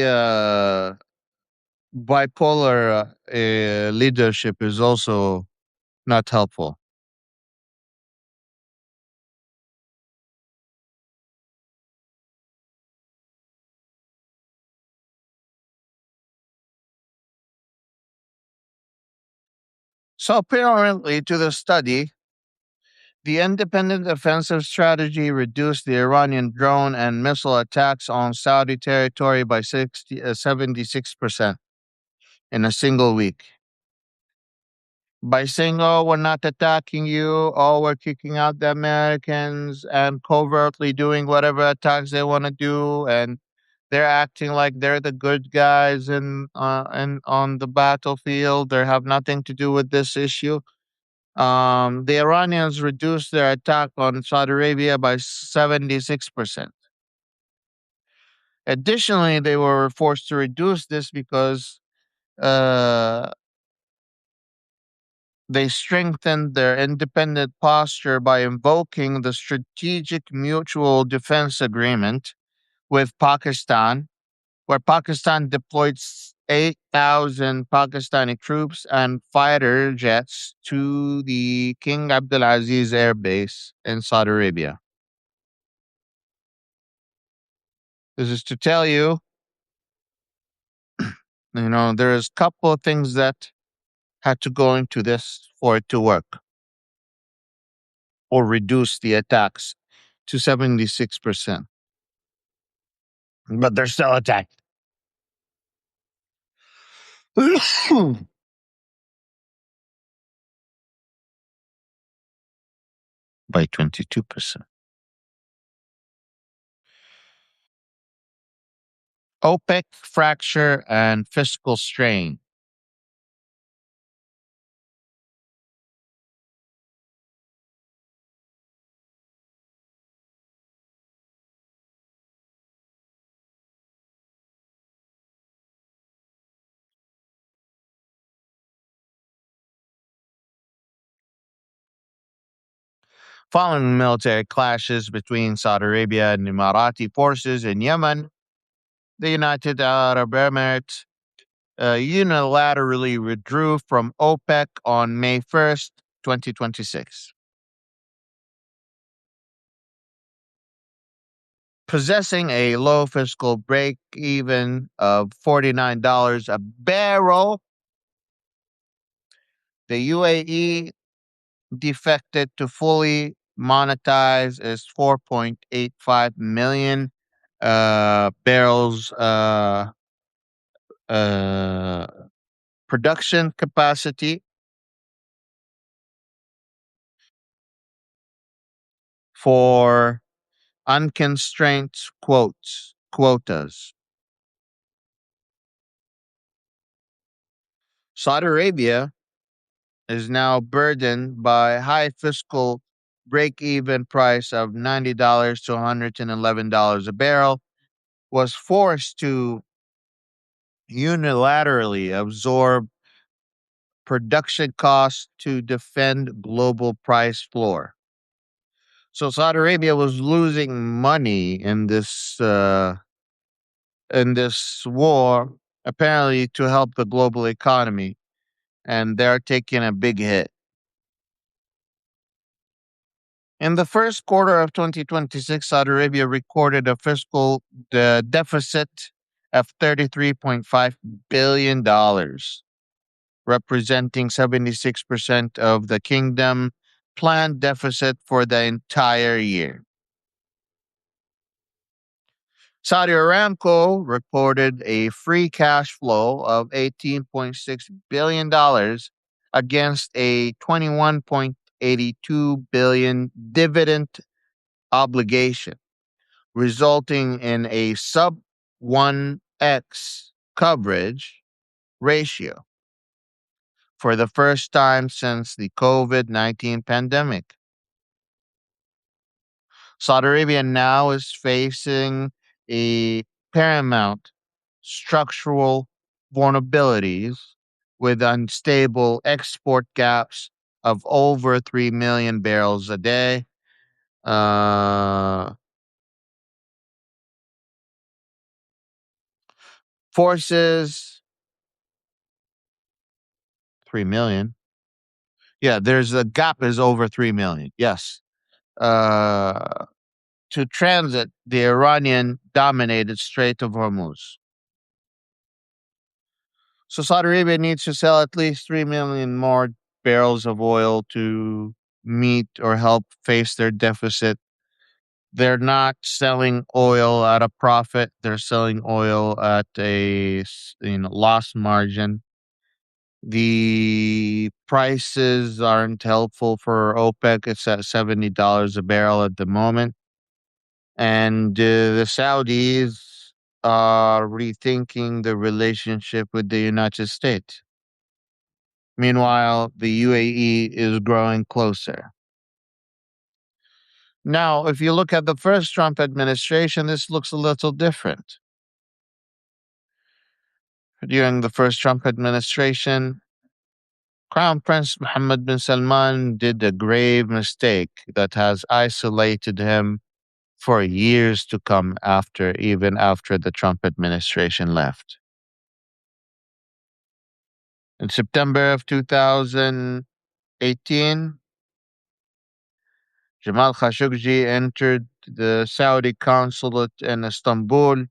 bipolar leadership is also not helpful. So apparently, to the study, the independent offensive strategy reduced the Iranian drone and missile attacks on Saudi territory by 76% in a single week. By saying, oh, we're not attacking you, oh, we're kicking out the Americans, and covertly doing whatever attacks they want to do, and they're acting like they're the good guys and on the battlefield. They have nothing to do with this issue. The Iranians reduced their attack on Saudi Arabia by 76%. Additionally, they were forced to reduce this because uh, they strengthened their independent posture by invoking the Strategic Mutual Defense Agreement with Pakistan, where Pakistan deployed 8,000 Pakistani troops and fighter jets to the King Abdulaziz Air Base in Saudi Arabia. This is to tell you, there's a couple of things that had to go into this for it to work or reduce the attacks to 76%. But they're still attacked. By 22%. OPEC fracture and fiscal strain. Following military clashes between Saudi Arabia and Emirati forces in Yemen, the United Arab Emirates unilaterally withdrew from OPEC on May 1st, 2026. Possessing a low fiscal break even of $49 a barrel, the UAE defected to fully monetize its 4.85 million barrels uh, production capacity for unconstrained quotas. Saudi Arabia is now burdened by high fiscal break-even price of $90 to $111 a barrel, was forced to unilaterally absorb production costs to defend global price floor. So Saudi Arabia was losing money in this war, apparently to help the global economy, and they're taking a big hit. In the first quarter of 2026, Saudi Arabia recorded a fiscal deficit of $33.5 billion, representing 76% of the kingdom planned deficit for the entire year. Saudi Aramco reported a free cash flow of $18.6 billion against a $21.82 billion dividend obligation, resulting in a sub 1x coverage ratio for the first time since the COVID-19 pandemic. Saudi Arabia now is facing a paramount structural vulnerabilities with unstable export gaps of over 3 million barrels a day. Uh, Forces 3 million. Yeah, there's a gap is over 3 million. Yes. Uh, to transit the Iranian dominated Strait of Hormuz. So Saudi Arabia needs to sell at least 3 million more barrels of oil to meet or help face their deficit. They're not selling oil at a profit. They're selling oil at a loss margin. The prices aren't helpful for OPEC. It's at $70 a barrel at the moment. And the Saudis are rethinking the relationship with the United States. Meanwhile, the UAE is growing closer. Now, if you look at the first Trump administration, this looks a little different. During the first Trump administration, Crown Prince Mohammed bin Salman did a grave mistake that has isolated him for years to come after, even after the Trump administration left. In September of 2018, Jamal Khashoggi entered the Saudi consulate in Istanbul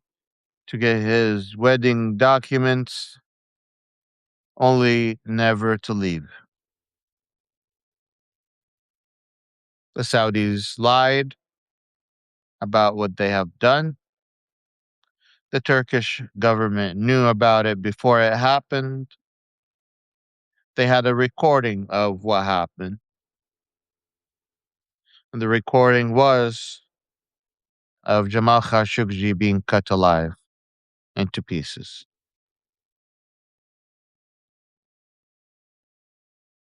to get his wedding documents, only never to leave. The Saudis lied about what they have done. The Turkish government knew about it before it happened. They had a recording of what happened. And the recording was of Jamal Khashoggi being cut alive into pieces.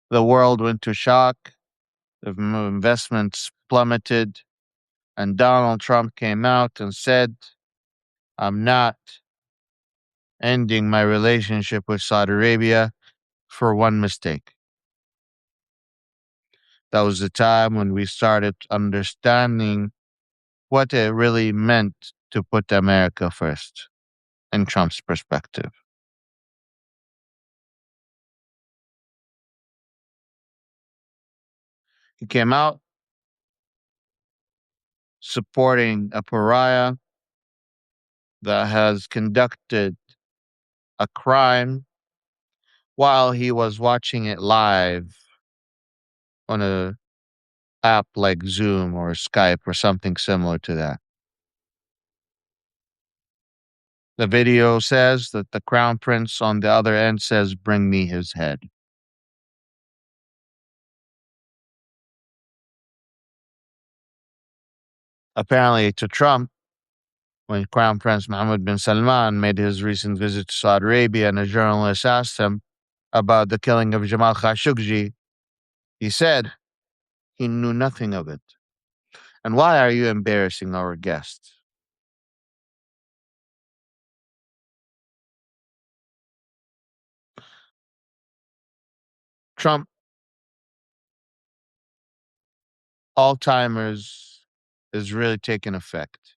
The world went to shock. The investments plummeted. And Donald Trump came out and said, I'm not ending my relationship with Saudi Arabia for one mistake. That was the time when we started understanding what it really meant to put America first in Trump's perspective. He came out supporting a pariah that has conducted a crime while he was watching it live on a app like Zoom or Skype or something similar to that. The video says that the crown prince on the other end says, bring me his head. Apparently, to Trump, when Crown Prince Mohammed bin Salman made his recent visit to Saudi Arabia and a journalist asked him about the killing of Jamal Khashoggi, he said he knew nothing of it. And why are you embarrassing our guests? Trump, Alzheimer's is really taking effect.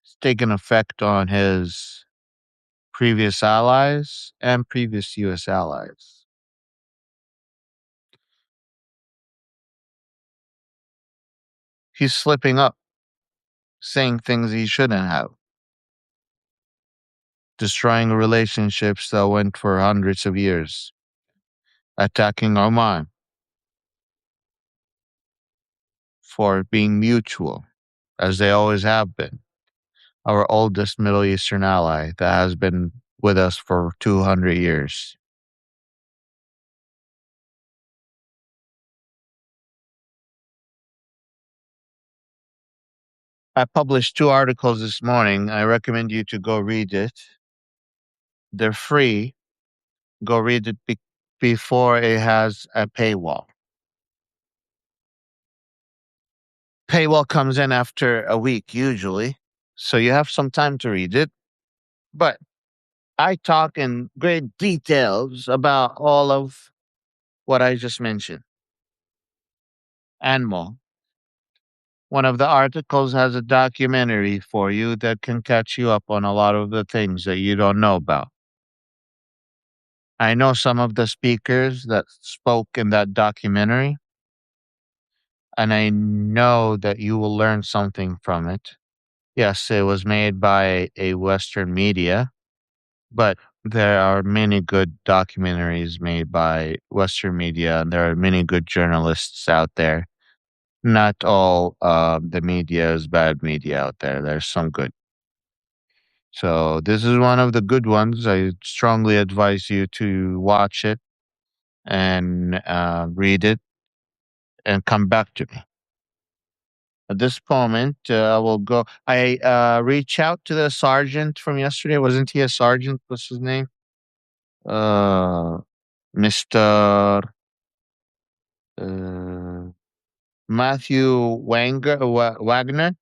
It's taken effect on his previous allies and previous U.S. allies. He's slipping up, saying things he shouldn't have, destroying relationships that went for hundreds of years, attacking Oman, for being mutual, as they always have been. Our oldest Middle Eastern ally that has been with us for 200 years. I published two articles this morning. I recommend you to go read it. They're free. Go read it before it has a paywall. Paywall comes in after a week, usually. So you have some time to read it. But I talk in great details about all of what I just mentioned and more. One of the articles has a documentary for you that can catch you up on a lot of the things that you don't know about. I know some of the speakers that spoke in that documentary, and I know that you will learn something from it. Yes, it was made by a Western media, but there are many good documentaries made by Western media, and there are many good journalists out there. Not all the media is bad media out there. There's some good. So this is one of the good ones. I strongly advise you to watch it and read it and come back to me. At this moment, I will go. I reach out to the sergeant from yesterday. Wasn't he a sergeant? What's his name? Uh, Mr. Uh, Matthew Wagner.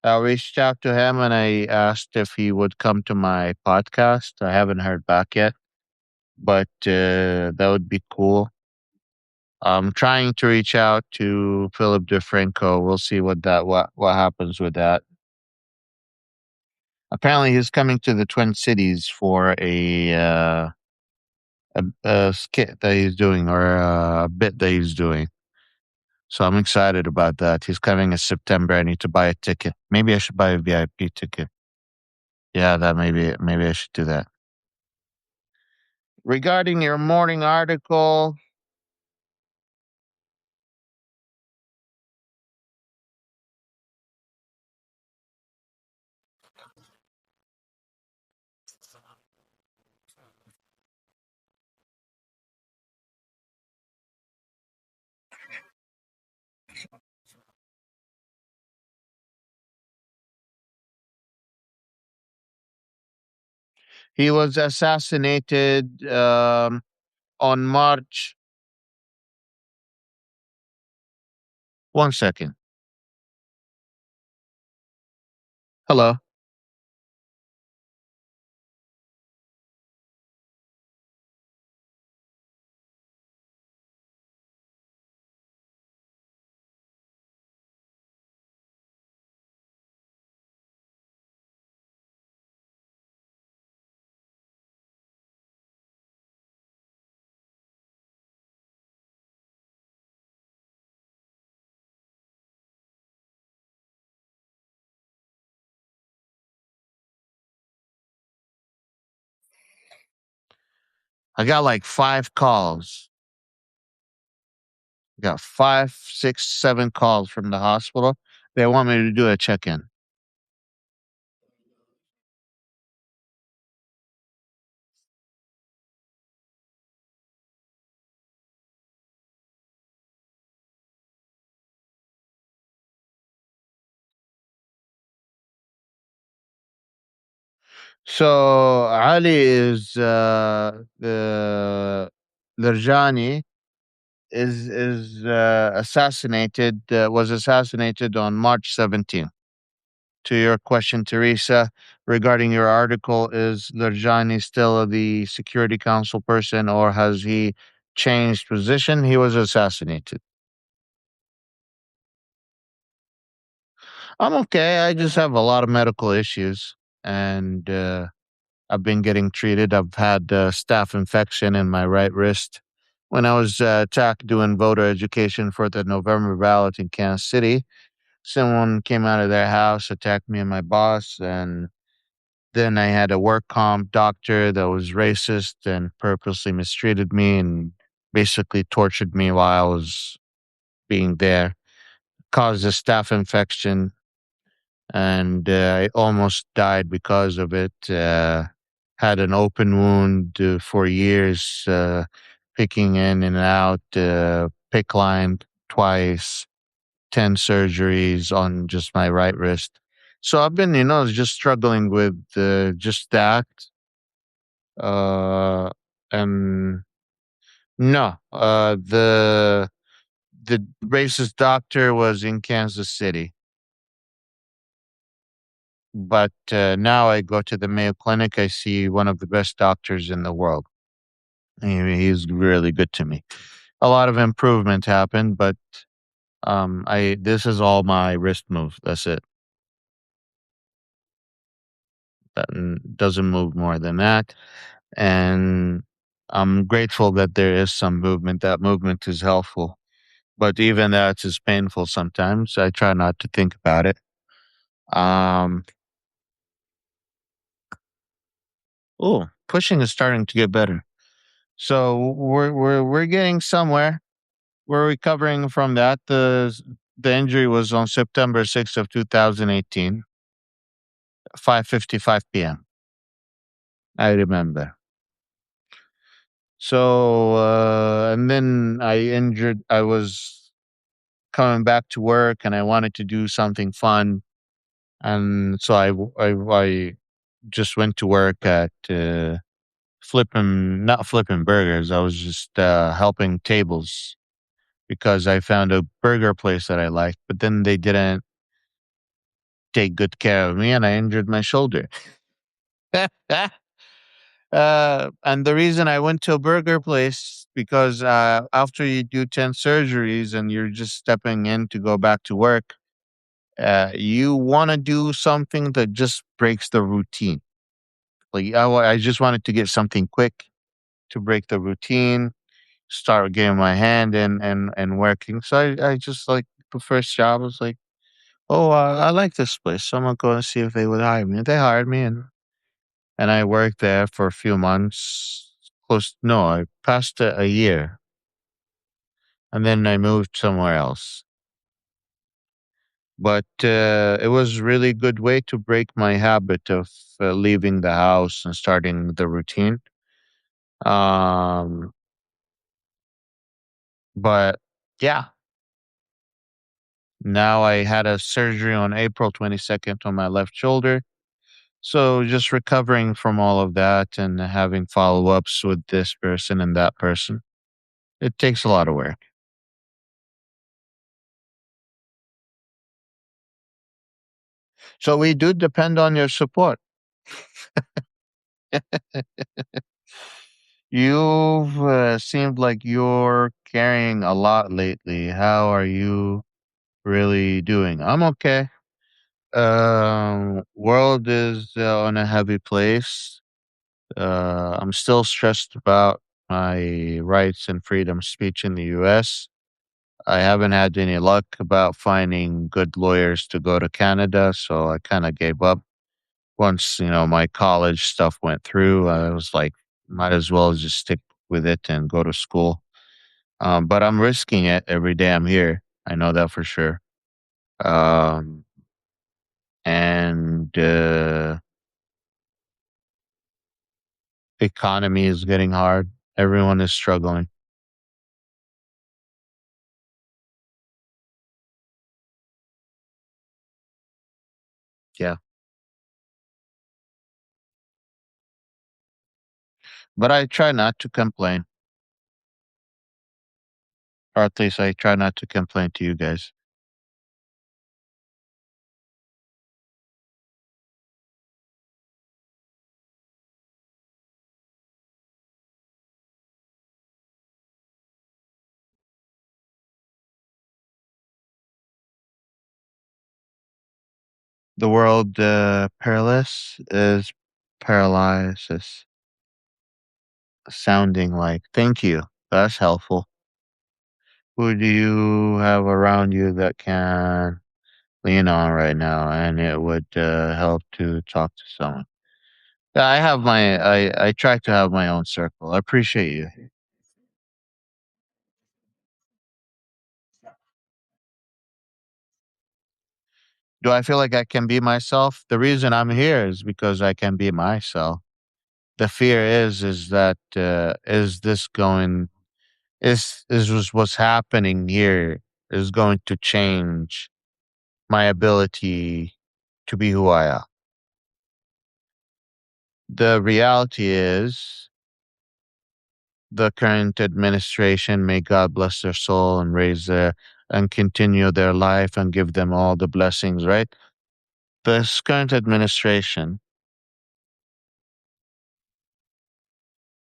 I reached out to him and I asked if he would come to my podcast. I haven't heard back yet, but that would be cool. I'm trying to reach out to Philip DeFranco. We'll see what happens with that. Apparently, he's coming to the Twin Cities for a skit that he's doing or a bit that he's doing. So I'm excited about that. He's coming in September. I need to buy a ticket. Maybe I should buy a VIP ticket. Yeah, that maybe I should do that. Regarding your morning article, he was assassinated on March. One second. Hello. I got like 5 calls. I got five, six, 7 calls from the hospital. They want me to do a check in. So Ali is the Lirjani is assassinated was assassinated on March 17th. To your question, Teresa, regarding your article, is Lirjani still the Security Council person or has he changed position? He was assassinated. I'm okay. I just have a lot of medical issues and I've been getting treated. I've had staph infection in my right wrist. When I was attacked doing voter education for the November ballot in Kansas City, someone came out of their house, attacked me and my boss, and then I had a work comp doctor that was racist and purposely mistreated me and basically tortured me while I was being there. caused a staph infection, and I almost died because of it. Had an open wound for years, picking in and out, pick line twice, 10 surgeries on just my right wrist. So I've been, just struggling with just that. Uh, and no, the racist doctor was in Kansas City, but now I go to the Mayo Clinic. I see one of the best doctors in the world. He's really good to me. A lot of improvement happened, but I this is all my wrist move. That's it. That doesn't move more than that. And I'm grateful that there is some movement. That movement is helpful, but even that is painful sometimes. I try not to think about it. Um, oh, pushing is starting to get better. So we're getting somewhere. We're recovering from that. The injury was on September 6th of 2018, 5:55 p.m. I remember. So and then I was coming back to work and I wanted to do something fun. And so I just went to work at not flipping burgers. I was just helping tables because I found a burger place that I liked, but then they didn't take good care of me and I injured my shoulder. And the reason I went to a burger place because after you do 10 surgeries and you're just stepping in to go back to work, you want to do something that just breaks the routine. Like I just wanted to get something quick to break the routine, start getting my hand in and working. So I just like the first job was like, oh, I like this place, so I'm gonna go and see if they would hire me. And they hired me, and I worked there for a few months. Close, no, I passed a year, and then I moved somewhere else. But it was really good way to break my habit of leaving the house and starting the routine. Um, but yeah, now I had a surgery on April 22nd on my left shoulder. So just recovering from all of that and having follow ups with this person and that person. It takes a lot of work. So we do depend on your support. You've seemed like you're carrying a lot lately. How are you really doing? I'm okay. World is on a heavy place. I'm still stressed about my rights and freedom of speech in the US. I haven't had any luck about finding good lawyers to go to Canada, so I kind of gave up. Once, my college stuff went through, I was like, might as well just stick with it and go to school. But I'm risking it every day I'm here. I know that for sure. Um, and economy is getting hard. Everyone is struggling. Yeah. But I try not to complain, or at least I try not to complain to you guys. The world perilous is paralysis, sounding like. Thank you. That's helpful. Who do you have around you that can lean on right now and it would help to talk to someone? Yeah, I try to have my own circle. I appreciate you. Do I feel like I can be myself? The reason I'm here is because I can be myself. The fear is that is this going is what's happening here is going to change my ability to be who I am. The reality is the current administration, may God bless their soul and raise their and continue their life and give them all the blessings, right? This current administration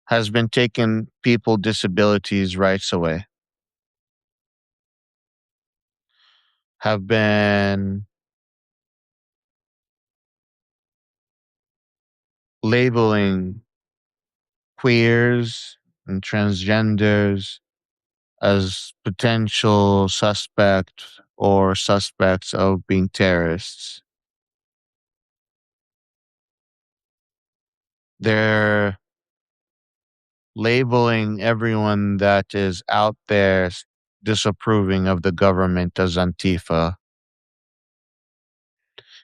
has been taking people disabilities rights away, have been labeling queers and transgenders as potential suspects or suspects of being terrorists. They're labeling everyone that is out there disapproving of the government as Antifa.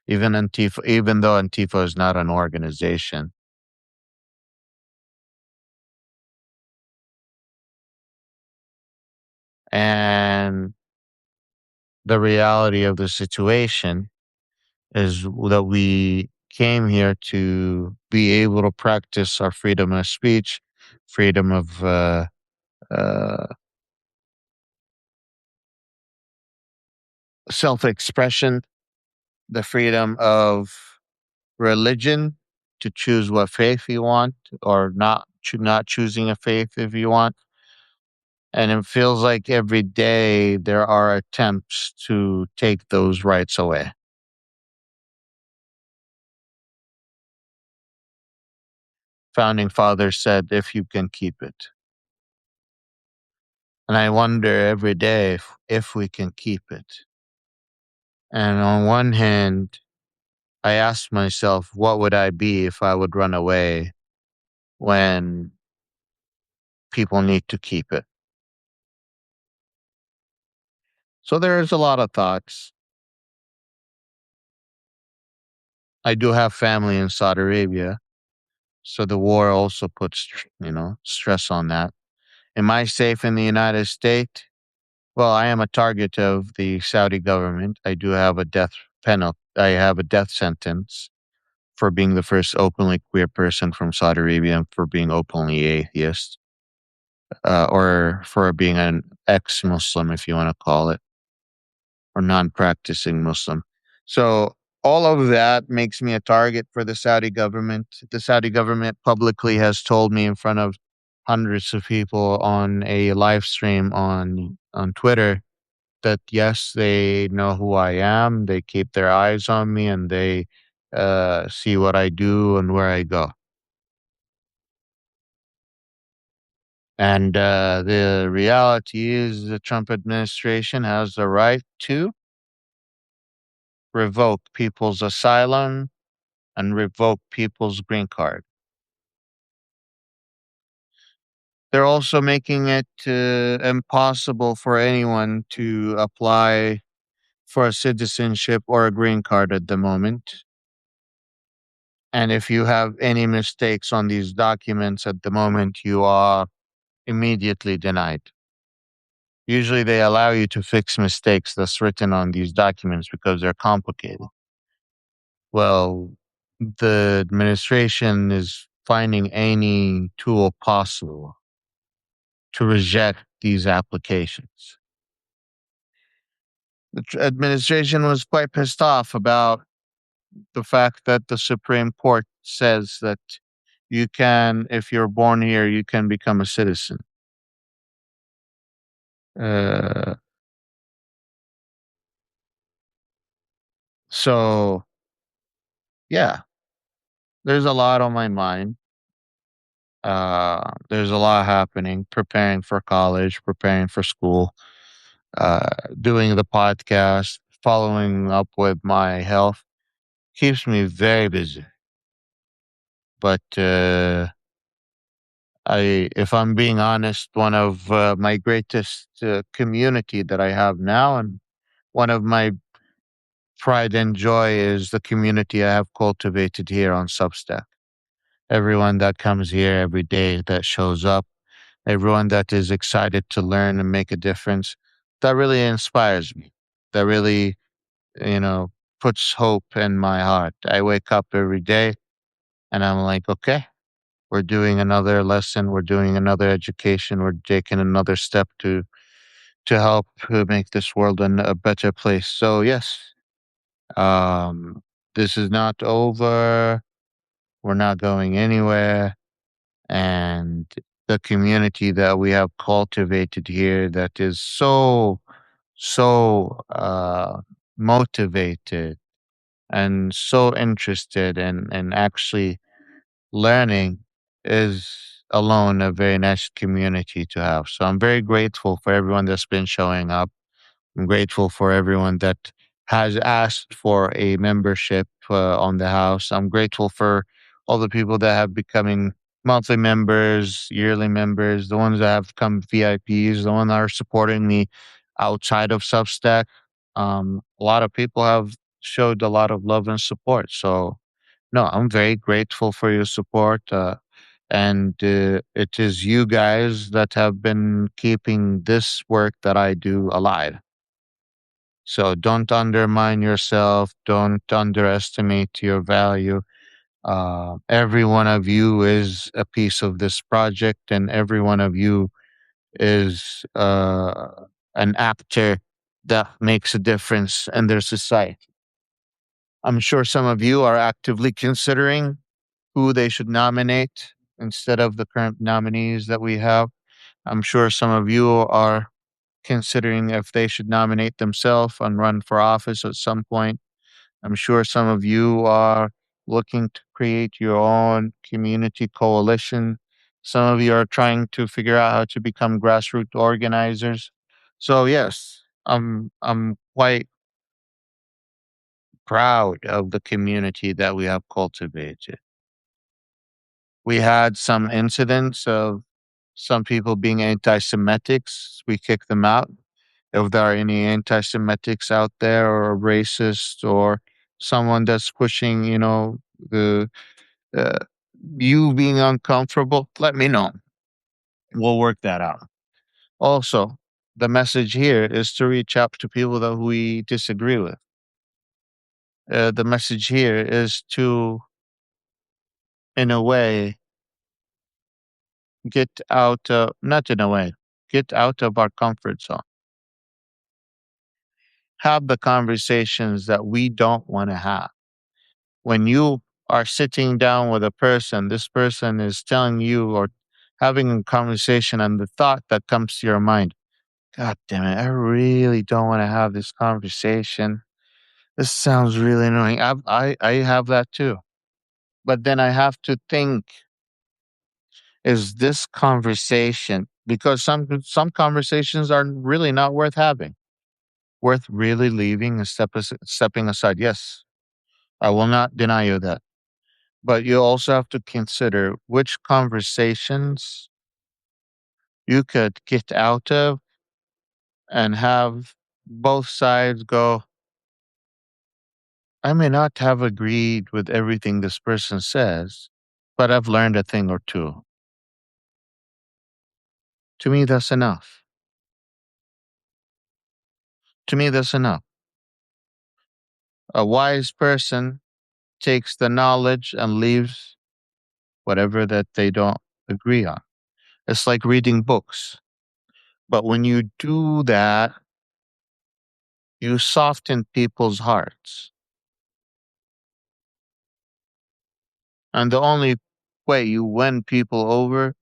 Even though Antifa is not an organization. And the reality of the situation is that we came here to be able to practice our freedom of speech, freedom of uh, self expression, the freedom of religion to choose what faith you want or not choosing a faith if you want. And it feels like every day there are attempts to take those rights away. Founding fathers said, if you can keep it. And I wonder every day if we can keep it. And on one hand, I ask myself, what would I be if I would run away when people need to keep it? So there's a lot of thoughts. I do have family in Saudi Arabia. So the war also puts, stress on that. Am I safe in the United States? Well, I am a target of the Saudi government. I do have a death penalty. I have a death sentence for being the first openly queer person from Saudi Arabia and for being openly atheist, or for being an ex-Muslim, if you want to call it, or non-practicing Muslim. So all of that makes me a target for the Saudi government. The Saudi government publicly has told me in front of hundreds of people on a live stream on Twitter that yes, they know who I am. They keep their eyes on me and they see what I do and where I go. And the reality is the Trump administration has the right to revoke people's asylum and revoke people's green card. They're also making it impossible for anyone to apply for a citizenship or a green card at the moment. And if you have any mistakes on these documents at the moment, you are immediately denied. Usually they allow you to fix mistakes that's written on these documents because they're complicated. Well, the administration is finding any tool possible to reject these applications. The administration was quite pissed off about the fact that the Supreme Court says that you can, if you're born here, you can become a citizen. Uh, so, yeah, there's a lot on my mind. There's a lot happening, preparing for college, preparing for school, uh, doing the podcast, following up with my health keeps me very busy. But if I'm being honest, one of my greatest community that I have now, and one of my pride and joy is the community I have cultivated here on Substack. Everyone that comes here every day, that shows up, everyone that is excited to learn and make a difference, that really inspires me. That really, you know, puts hope in my heart. I wake up every day and I'm like, okay, we're doing another lesson, we're doing another education, we're taking another step to help make this world a better place. So yes, um, this is not over. We're not going anywhere, and the community that we have cultivated here that is so motivated and so interested in actually learning is alone a very nice community to have. So I'm very grateful for everyone that's been showing up. I'm grateful for everyone that has asked for a membership on the house. I'm grateful for all the people that have becoming monthly members, yearly members, the ones that have become VIPs, the ones that are supporting me outside of Substack. A lot of people have showed a lot of love and support. So, no, I'm very grateful for your support. And it is you guys that have been keeping this work that I do alive. So don't undermine yourself. Don't underestimate your value. Every one of you is a piece of this project, and every one of you is an actor that makes a difference in their society. I'm sure some of you are actively considering who they should nominate instead of the current nominees that we have. I'm sure some of you are considering if they should nominate themselves and run for office at some point. I'm sure some of you are looking to create your own community coalition. Some of you are trying to figure out how to become grassroots organizers. So yes, I'm quite proud of the community that we have cultivated. We had some incidents of some people being anti-Semitics. We kicked them out. If there are any anti-Semitics out there or racist or someone that's pushing, the uh, you being uncomfortable, let me know. We'll work that out. Also, the message here is to reach out to people that we disagree with. The message here is to, in a way, get out, not in a way, get out of our comfort zone. Have the conversations that we don't want to have. When you are sitting down with a person, this person is telling you or having a conversation, and the thought that comes to your mind, God damn it, I really don't want to have this conversation. This sounds really annoying. I have that too. But then I have to think, is this conversation, because some conversations are really not worth having, worth really leaving and stepping aside. Yes, I will not deny you that. But you also have to consider which conversations you could get out of and have both sides go, I may not have agreed with everything this person says, but I've learned a thing or two. To me, that's enough. To me, that's enough. A wise person takes the knowledge and leaves whatever that they don't agree on. It's like reading books. But when you do that, you soften people's hearts. And the only way you win people over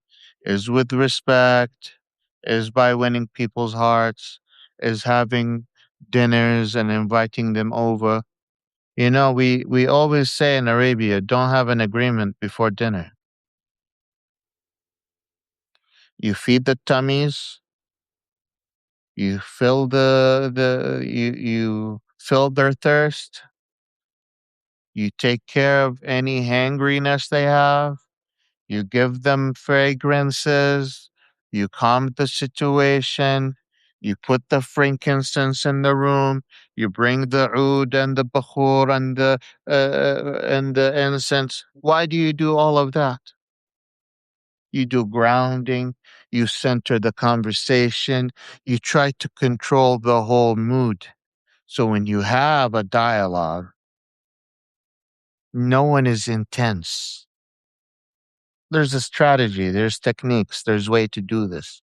is with respect, is by winning people's hearts, is having dinners and inviting them over. We always say in Arabia, don't have an agreement before dinner. You feed the tummies, you fill you fill their thirst, you take care of any hangriness they have, you give them fragrances, you calm the situation, You put the frankincense in the room. You bring the oud and the bakhur and the incense. Why do you do all of that? You do grounding. You center the conversation. You try to control the whole mood. So when you have a dialogue, no one is intense. There's a strategy. There's techniques. There's way to do this.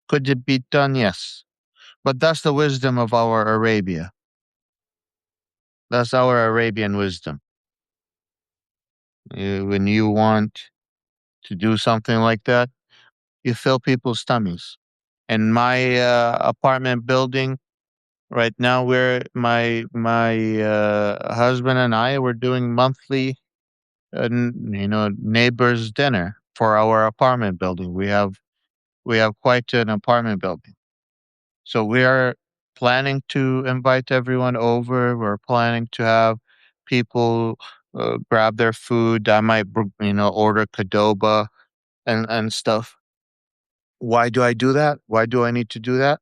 Could it be done? Yes. But that's the wisdom of our Arabia. That's our Arabian wisdom. When you want to do something like that, you fill people's tummies. In my apartment building right now, where my husband and I were doing monthly, neighbors dinner for our apartment building. We have quite an apartment building. So we are planning to invite everyone over. We're planning to have people grab their food. I might, order Cadoba and stuff. Why do I do that? Why do I need to do that?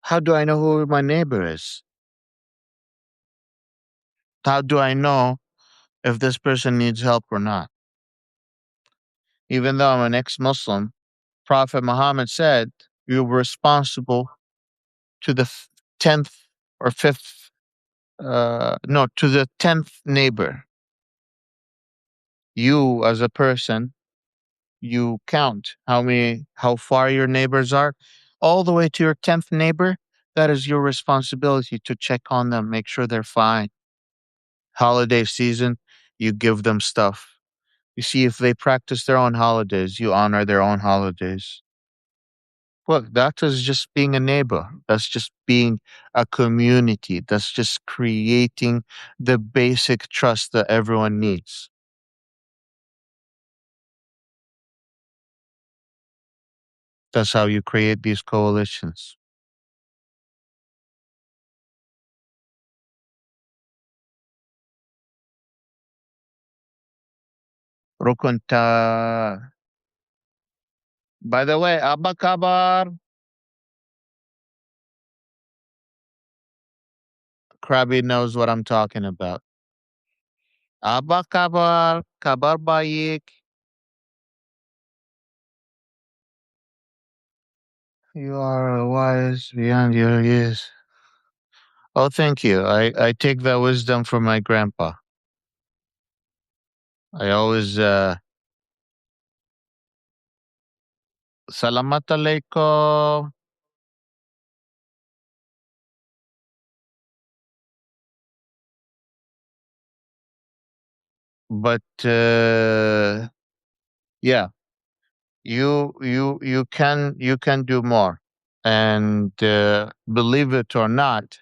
How do I know who my neighbor is? How do I know if this person needs help or not? Even though I'm an ex-Muslim, Prophet Muhammad said you're responsible to the 10th or fifth, no, to the 10th neighbor. You as a person, you count how far your neighbors are, all the way to your 10th neighbor. That is your responsibility to check on them, make sure they're fine. Holiday season, you give them stuff. You see if they practice their own holidays, you honor their own holidays. Look, that is just being a neighbor. That's just being a community. That's just creating the basic trust that everyone needs. That's how you create these coalitions. Rukunta. By the way, Abba Kabar, Krabby knows what I'm talking about. Abba Kabar, Kabar Bayik. You are wise beyond your years. Oh, thank you. I take that wisdom from my grandpa. I always, Salamat alaikum. But yeah, you can do more. And believe it or not,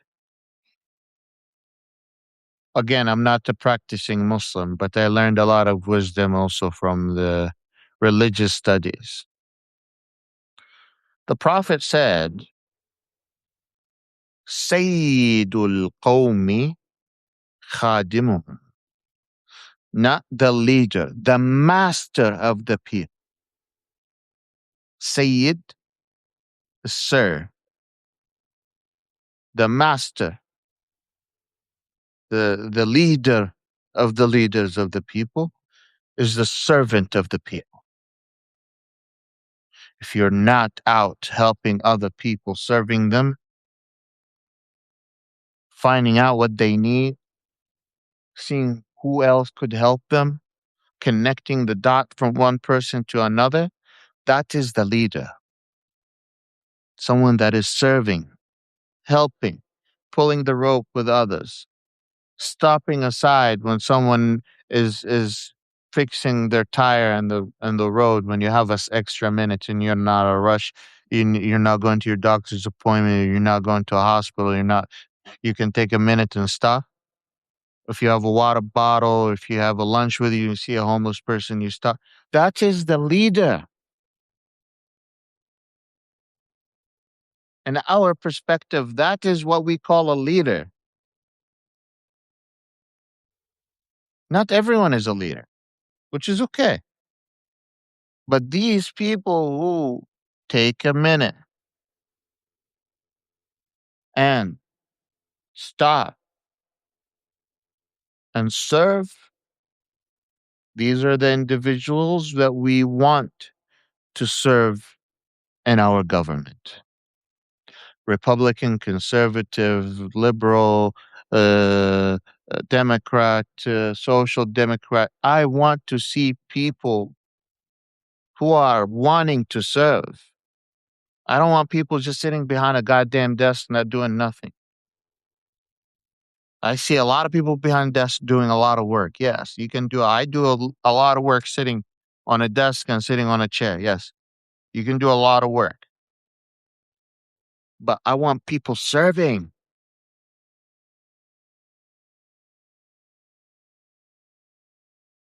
again, I'm not a practicing Muslim, but I learned a lot of wisdom also from the religious studies. The Prophet said, Sayyidul Qawmi Khadimuhum, not the leader, the master of the people. Sayyid, sir, the master, the leader of the leaders of the people is the servant of the people. If you're not out helping other people, serving them, finding out what they need, seeing who else could help them, connecting the dot from one person to another, that is the leader. Someone that is serving, helping, pulling the rope with others, stopping aside when someone is fixing their tire on the road when you have us extra minutes and you're not a rush. You're not going to your doctor's appointment. You're not going to a hospital. You can take a minute and stop. If you have a water bottle, if you have a lunch with you, you see a homeless person, you stop. That is the leader. In our perspective, that is what we call a leader. Not everyone is a leader. which is okay. But these people who take a minute and stop and serve, these are the individuals that we want to serve in our government. Republican, conservative, liberal, uh, Democrat, social democrat. I want to see people who are wanting to serve. I don't want people just sitting behind a goddamn desk not doing nothing. I see a lot of people behind desks doing a lot of work. Yes, you can do. I do a lot of work sitting on a desk and sitting on a chair. Yes, you can do a lot of work, but I want people serving.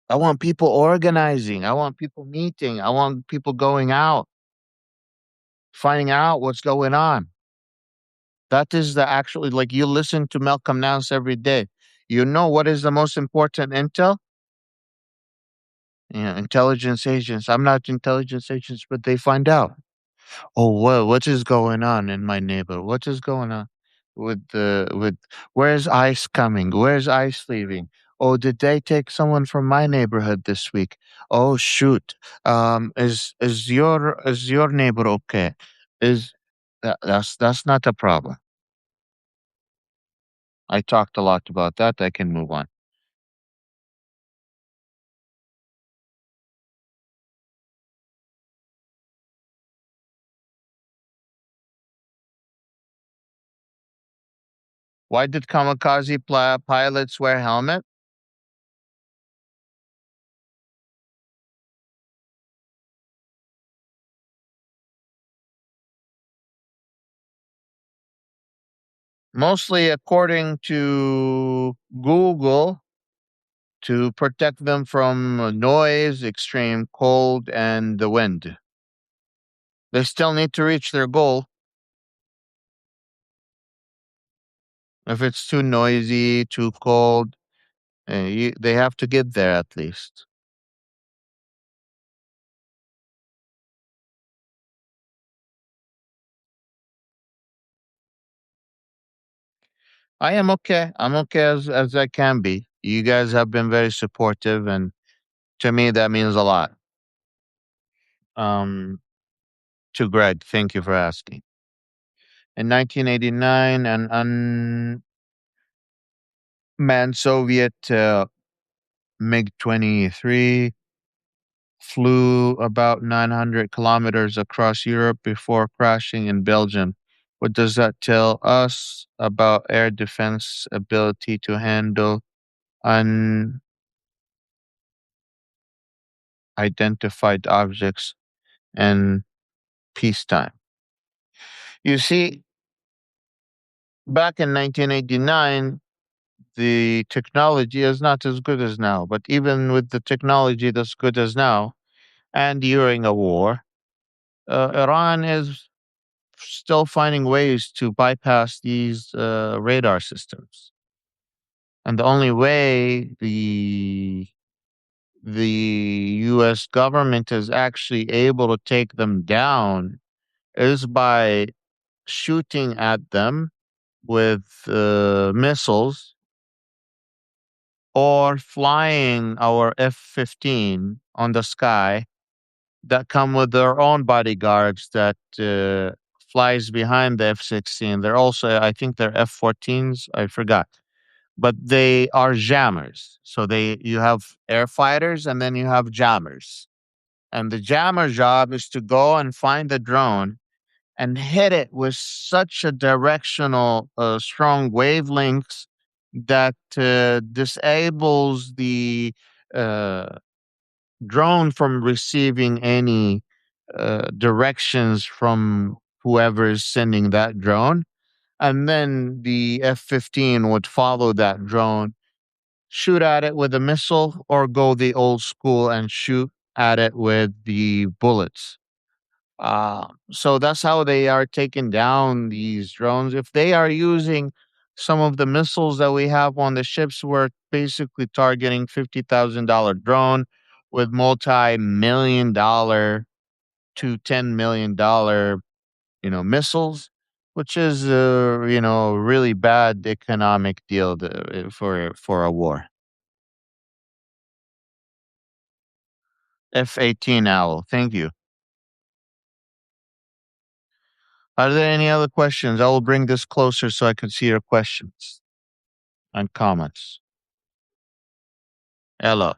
I want people organizing. I want people meeting. I want people going out, finding out what's going on. That is the actually like you listen to Malcolm Nance every day. You know what is the most important intel? Yeah, intelligence agents. I'm not intelligence agents, but they find out. Oh, what is going on in my neighbor? What is going on with where's ICE coming? Where's ICE leaving? Oh, did they take someone from my neighborhood this week? Oh shoot. Is your neighbor okay? Is that's not a problem. I talked a lot about that. I can move on. Why did kamikaze pilots wear helmet? Mostly according to Google, to protect them from noise, extreme cold, and the wind. They still need to reach their goal. If it's too noisy, too cold, they have to get there at least. I am okay. I'm okay as I can be. You guys have been very supportive, and to me, that means a lot. Um, to Greg, thank you for asking. In 1989, an unmanned Soviet MiG 23 flew about 900 kilometers across Europe before crashing in Belgium. What does that tell us about air defense ability to handle unidentified objects in peacetime? You see, back in 1989, the technology is not as good as now. But even with the technology that's good as now, and during a war, Iran is still finding ways to bypass these radar systems. And the only way the U.S. government is actually able to take them down is by shooting at them with missiles or flying our F-15 on the sky that come with their own bodyguards that flies behind the F-16. They're also, I think, they're F-14s. I forgot, but they are jammers. So you have air fighters and then you have jammers, and the jammer job is to go and find the drone and hit it with such a directional, strong wavelengths that disables the uh, drone from receiving any directions from whoever is sending that drone. And then the F-15 would follow that drone, shoot at it with a missile, or go the old school and shoot at it with the bullets. So that's how they are taking down these drones. If they are using some of the missiles that we have on the ships, we're basically targeting $50,000 drone with multi-million dollar to $10 million, missiles, which is really bad economic deal for a war. F-18 Owl. Thank you. Are there any other questions? I will bring this closer so I can see your questions and comments. Hello.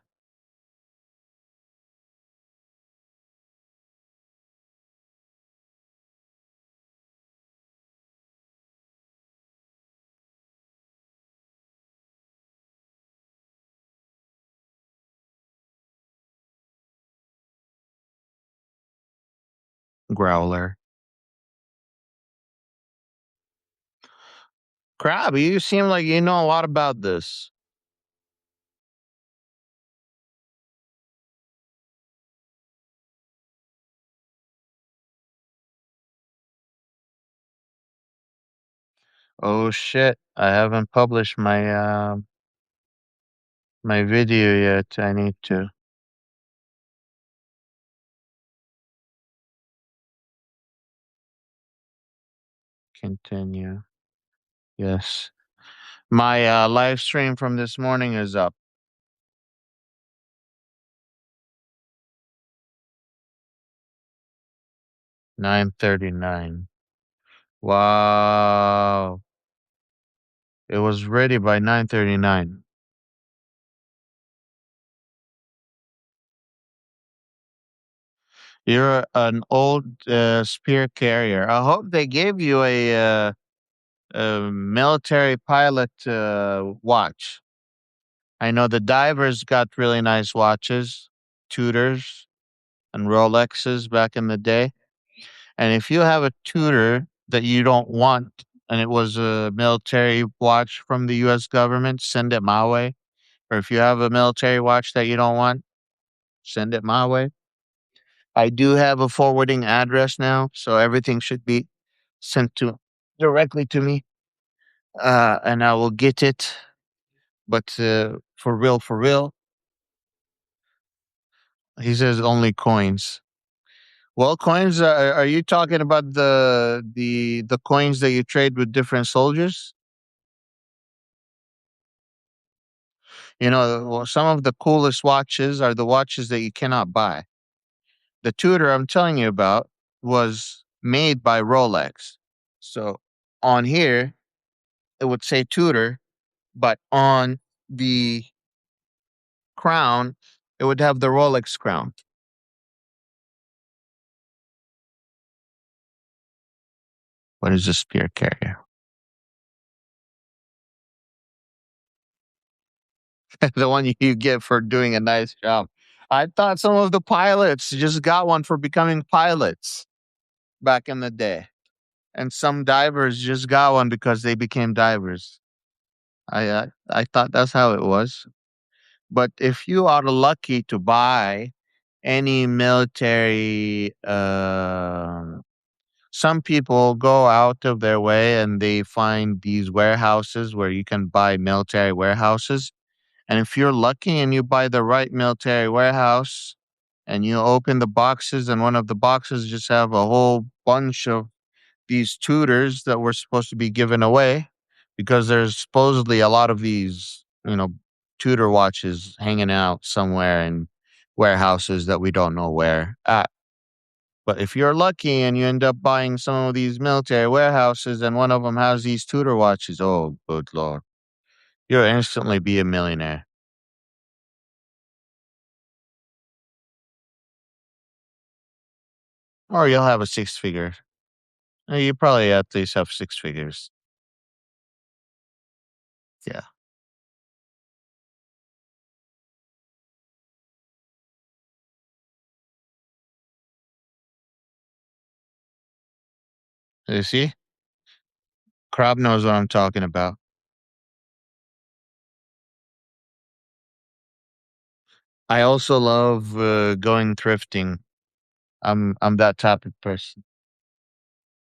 Growler. Crab, you seem like you know a lot about this. Oh shit. I haven't published my video yet. I need to continue. Yes. My live stream from this morning is up. 9:39. Wow. It was ready by 9:39. You're an old spear carrier. I hope they gave you a military pilot watch. I know the divers got really nice watches, Tudors, and Rolexes back in the day. And if you have a Tudor that you don't want, and it was a military watch from the US government, send it my way. Or if you have a military watch that you don't want, send it my way. I do have a forwarding address now, so everything should be sent to directly to me, and I will get it. But for real, he says only coins. Well, coins. Are you talking about the coins that you trade with different soldiers? Well, some of the coolest watches are the watches that you cannot buy. The Tudor I'm telling you about was made by Rolex. So on here, it would say Tudor, but on the crown, it would have the Rolex crown. What is a spear carrier? The one you get for doing a nice job. I thought some of the pilots just got one for becoming pilots back in the day. And some divers just got one because they became divers. I thought that's how it was. But if you are lucky to buy any military, some people go out of their way and they find these warehouses where you can buy military warehouses. And if you're lucky and you buy the right military warehouse and you open the boxes and one of the boxes just have a whole bunch of these tutors that were supposed to be given away because there's supposedly a lot of these, tutor watches hanging out somewhere in warehouses that we don't know where at. But if you're lucky and you end up buying some of these military warehouses and one of them has these tutor watches, oh, good Lord, you'll instantly be a millionaire. Or you'll have a six figure. You probably at least have six figures. Yeah. You see? Crab knows what I'm talking about. I also love going thrifting. I'm that type of person.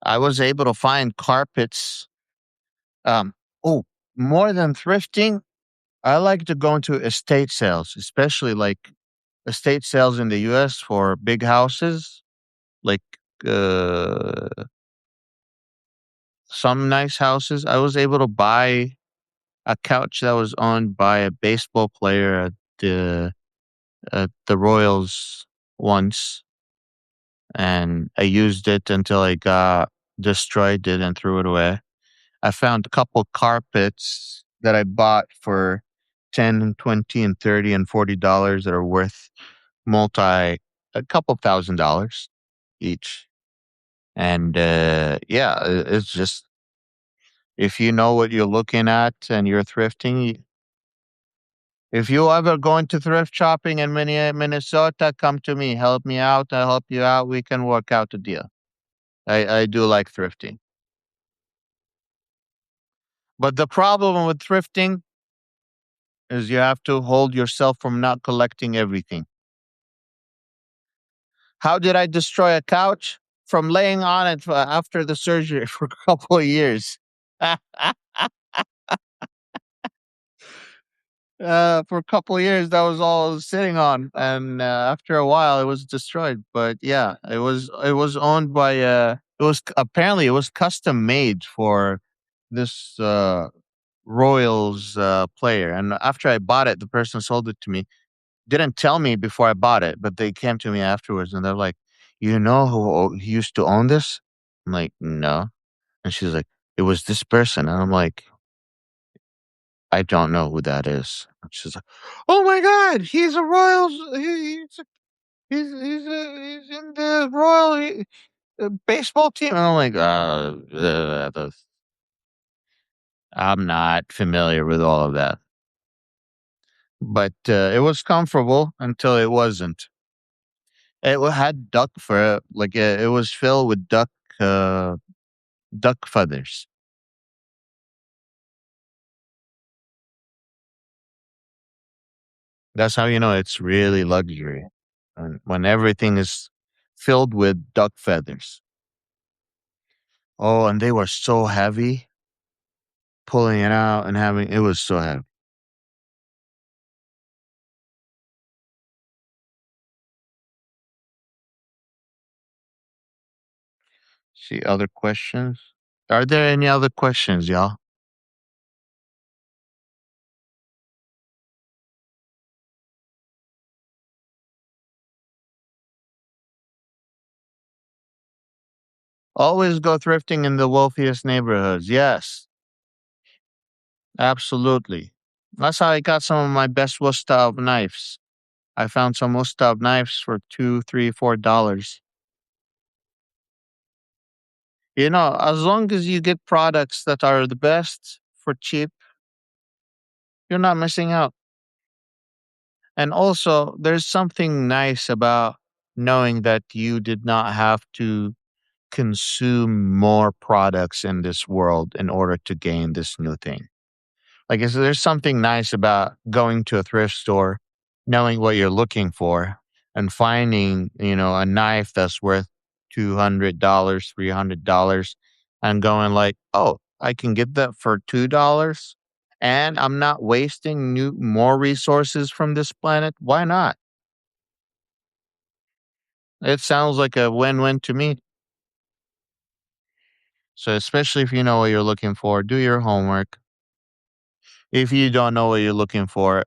I was able to find carpets. Um, oh, more than thrifting, I like to go into estate sales, especially like estate sales in the US for big houses, like uh, some nice houses. I was able to buy a couch that was owned by a baseball player the at the Royals once, and I used it until I got destroyed it and threw it away. I found a couple carpets that I bought for 10 and 20 and 30 and $40 that are worth multi a couple $1,000 each. And yeah, it's just if you know what you're looking at and you're thrifting, if you ever go into thrift shopping in Minnesota, come to me. Help me out. I'll help you out. We can work out a deal. I do like thrifting. But the problem with thrifting is you have to hold yourself from not collecting everything. How did I destroy a couch? From laying on it after the surgery for a couple of years. For a couple of years, that was all I was sitting on, and after a while, it was destroyed. But yeah, it was owned by it was apparently it was custom made for this Royals player, and after I bought it, the person sold it to me. Didn't tell me before I bought it, but they came to me afterwards, and they're like, "You know who used to own this?" I'm like, "No," and she's like, "It was this person," and I'm like, I don't know who that is. And she's like, "Oh my god, he's a Royals. He's in the baseball team." And I'm like, I'm not familiar with all of that. But it was comfortable until it wasn't. Had duck fur, like it was filled with uh, duck feathers. That's how you know it's really luxury. When everything is filled with duck feathers. Oh, and they were so heavy, pulling it out and having it was so heavy. See other questions? Are there any other questions, y'all? Always go thrifting in the wealthiest neighborhoods. Yes, absolutely. That's how I got some of my best Wustov knives. I found some Wustov knives for two, three, $4. You know, as long as you get products that are the best for cheap, you're not missing out. And also, there's something nice about knowing that you did not have to consume more products in this world in order to gain this new thing. Like, there's something nice about going to a thrift store, knowing what you're looking for, and finding, a knife that's worth $200, $300, and going like, oh, I can get that for $2, and I'm not wasting more resources from this planet. Why not? It sounds like a win-win to me. So, especially if you know what you're looking for, do your homework. If you don't know what you're looking for,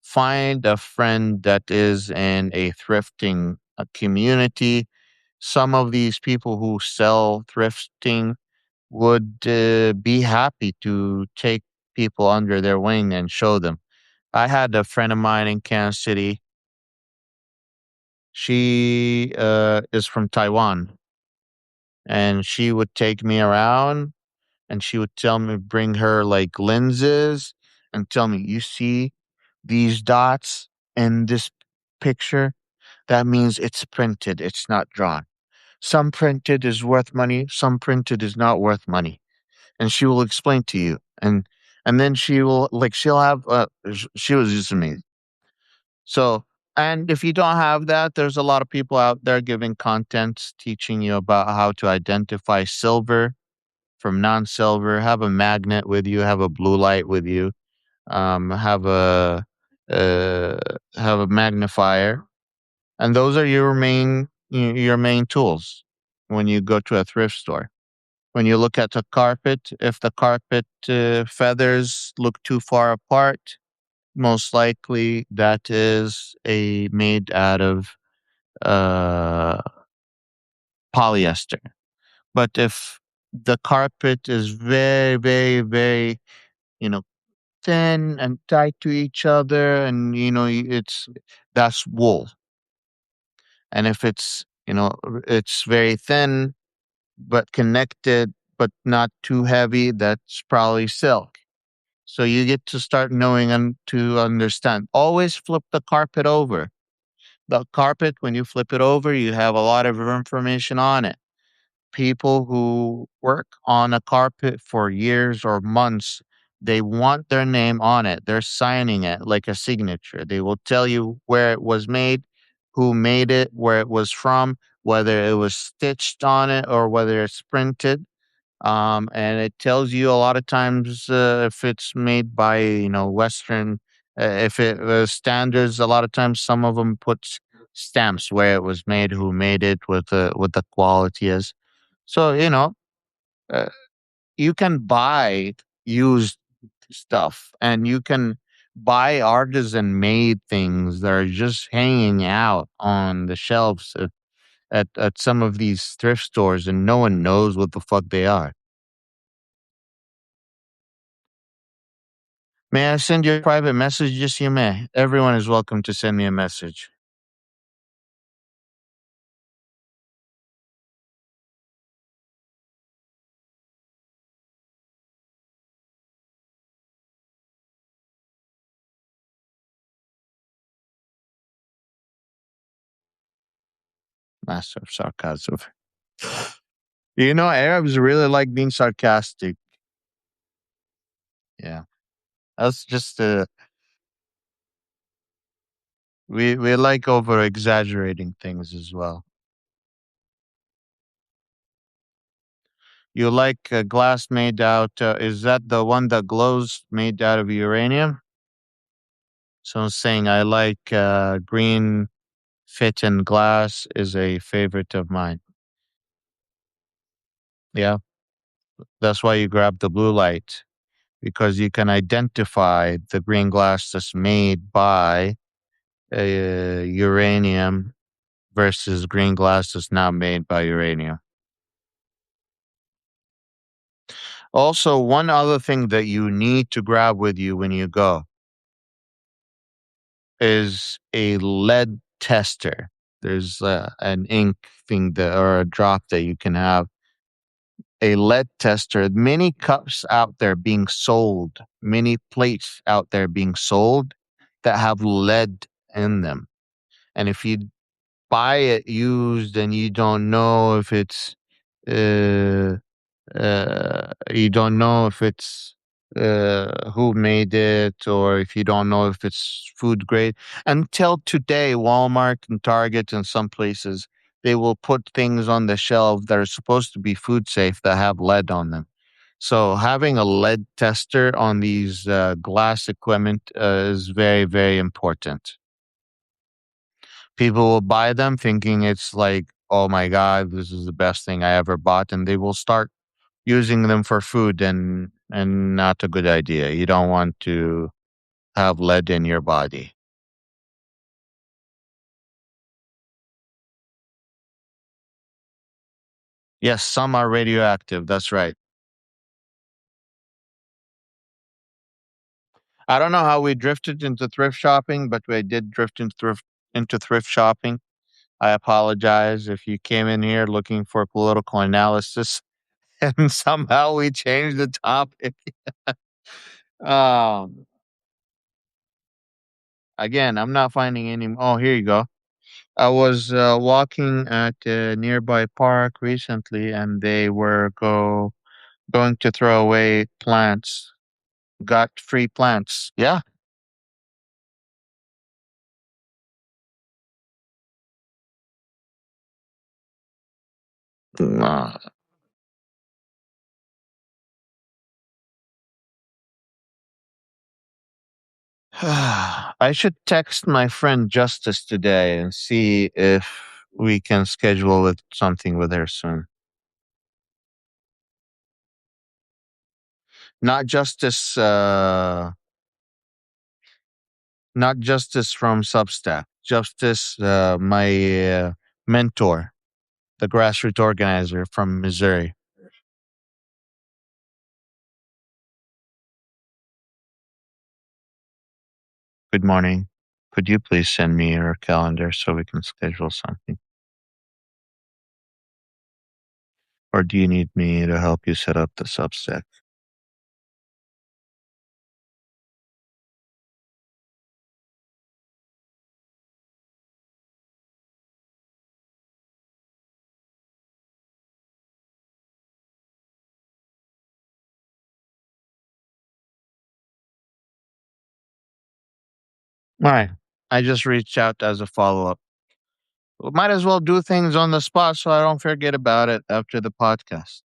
find a friend that is in a thrifting community. Some of these people who sell thrifting would be happy to take people under their wing and show them. I had a friend of mine in Kansas City. She is from Taiwan, and she would take me around and she would tell me, bring her like lenses and tell me, you see these dots in this picture? That means it's printed, it's not drawn. Some printed is worth money, some printed is not worth money. And she will explain to you. And then she'll have she was just amazing. So, and if you don't have that, there's a lot of people out there giving content teaching you about how to identify silver from non-silver. Have a magnet with you, have a blue light with you, have a uh, have a magnifier, And those are your main tools when you go to a thrift store. When you look at the carpet, if the carpet feathers look too far apart, most likely that is a made out of uh, polyester. But if the carpet is very, very, very, you know, thin and tight to each other, and it's that's wool. And if it's it's very thin but connected but not too heavy, that's probably silk. So you get to start knowing and to understand. Always flip the carpet over. The carpet, when you flip it over, you have a lot of information on it. People who work on a carpet for years or months, they want their name on it. They're signing it like a signature. They will tell you where it was made, who made it, where it was from, whether it was stitched on it or whether it's printed. And it tells you a lot of times if it's made by Western, if it was standards. A lot of times, some of them put stamps where it was made, who made it, what the quality is. So uh, you can buy used stuff, and you can buy artisan made things that are just hanging out on the shelves at some of these thrift stores, and no one knows what the fuck they are. May I send you a private message? Yes, you may. Everyone is welcome to send me a message. Master of sarcasm. Arabs really like being sarcastic. Yeah. That's just we like over exaggerating things as well. You like glass made out, is that the one that glows made out of uranium? So I'm saying I like green fit in glass is a favorite of mine. Yeah. That's why you grab the blue light, because you can identify the green glass that's made by uranium versus green glass that's not made by uranium. Also, one other thing that you need to grab with you when you go is a lead tester. There's an ink thing or a drop that you can have. A lead tester. Many cups out there being sold, many plates out there being sold that have lead in them. And if you buy it used and you don't know if it's uh, you don't know if it's who made it, or if you don't know if it's food grade. Until today, Walmart and Target and some places, they will put things on the shelf that are supposed to be food safe that have lead on them. So having a lead tester on these glass equipment is very, very important. People will buy them thinking it's like, oh my God, this is the best thing I ever bought. And they will start using them for food, and not a good idea. You don't want to have lead in your body. Yes, some are radioactive. That's right. I don't know how we drifted into thrift shopping, but we did drift into thrift shopping. I apologize if you came in here looking for political analysis and somehow we changed the topic. Um, Again, I'm not finding any. Oh, here you go. I was walking at a nearby park recently, and they were going to throw away plants. Got free plants. Yeah. Uh, I should text my friend Justice today and see if we can schedule with something with her soon. Not Justice, not Justice from Substack. Justice, my mentor, the grassroots organizer from Missouri. Good morning. Could you please send me your calendar so we can schedule something? Or do you need me to help you set up the Substack? All right. I just reached out as a follow up. Might as well do things on the spot so I don't forget about it after the podcast.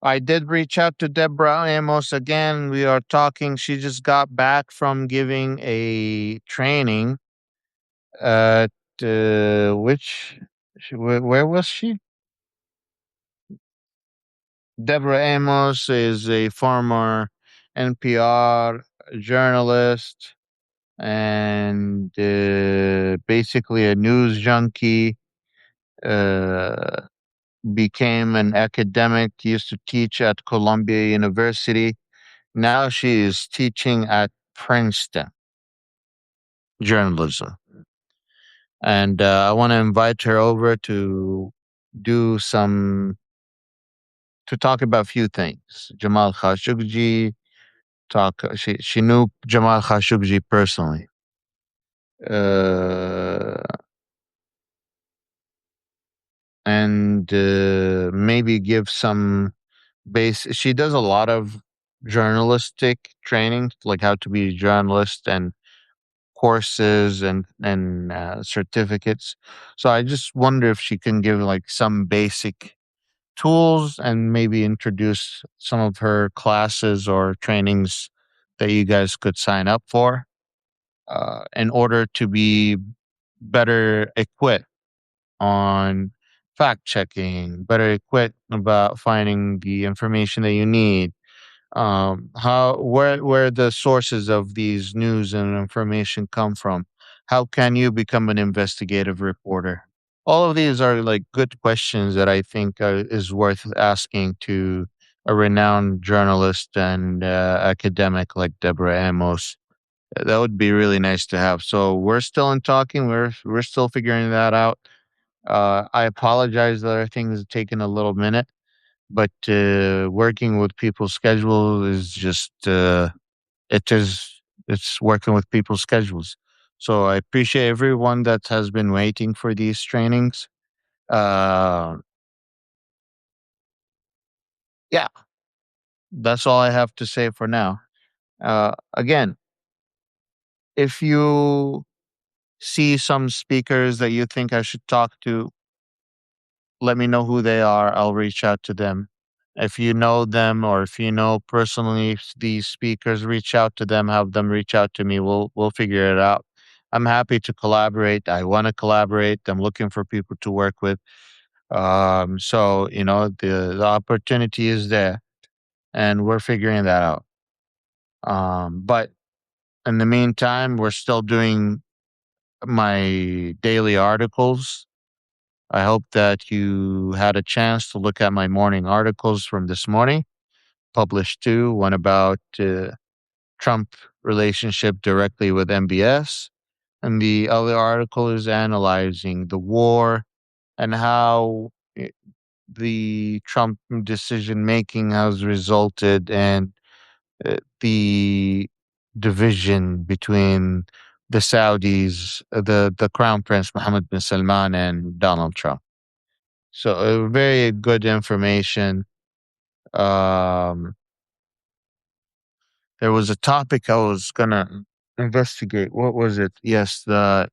I did reach out to Deborah Amos again. We are talking. She just got back from giving a training at which, where was she? Deborah Amos is a former NPR journalist and basically a news junkie. Uh, Became an academic, used to teach at Columbia University. Now she is teaching at Princeton journalism. And I want to invite her over to do some, to talk about a few things. Jamal Khashoggi, she knew Jamal Khashoggi personally. Uh, and maybe give some base. She does a lot of journalistic training, like how to be a journalist and courses and certificates. So I just wonder if she can give like some basic tools and maybe introduce some of her classes or trainings that you guys could sign up for in order to be better equipped on fact checking, better equipped about finding the information that you need, how where the sources of these news and information come from, how can you become an investigative reporter. All of these are like good questions that I think is worth asking to a renowned journalist and academic like Deborah Amos. That would be really nice to have. So we're still in talking, we're still figuring that out. I apologize that our things have taken a little minute, but working with people's schedule is just it is it's working with people's schedules. So I appreciate everyone that has been waiting for these trainings. Uh, yeah, that's all I have to say for now. Again, if you see some speakers that you think I should talk to, let me know who they are. I'll reach out to them. If you know them or if you know personally these speakers, reach out to them, have them reach out to me. We'll figure it out. I'm happy to collaborate. I want to collaborate. I'm looking for people to work with. So you know the opportunity is there, and we're figuring that out. But in the meantime, we're still doing my daily articles. I hope that you had a chance to look at my morning articles from this morning. Published two, one about Trump relationship directly with MBS, and the other article is analyzing the war and how the Trump decision making has resulted in the division between the Saudis, the Crown Prince Mohammed bin Salman and Donald Trump. So very good information. Um, there was a topic I was gonna investigate. What was it? Yes, the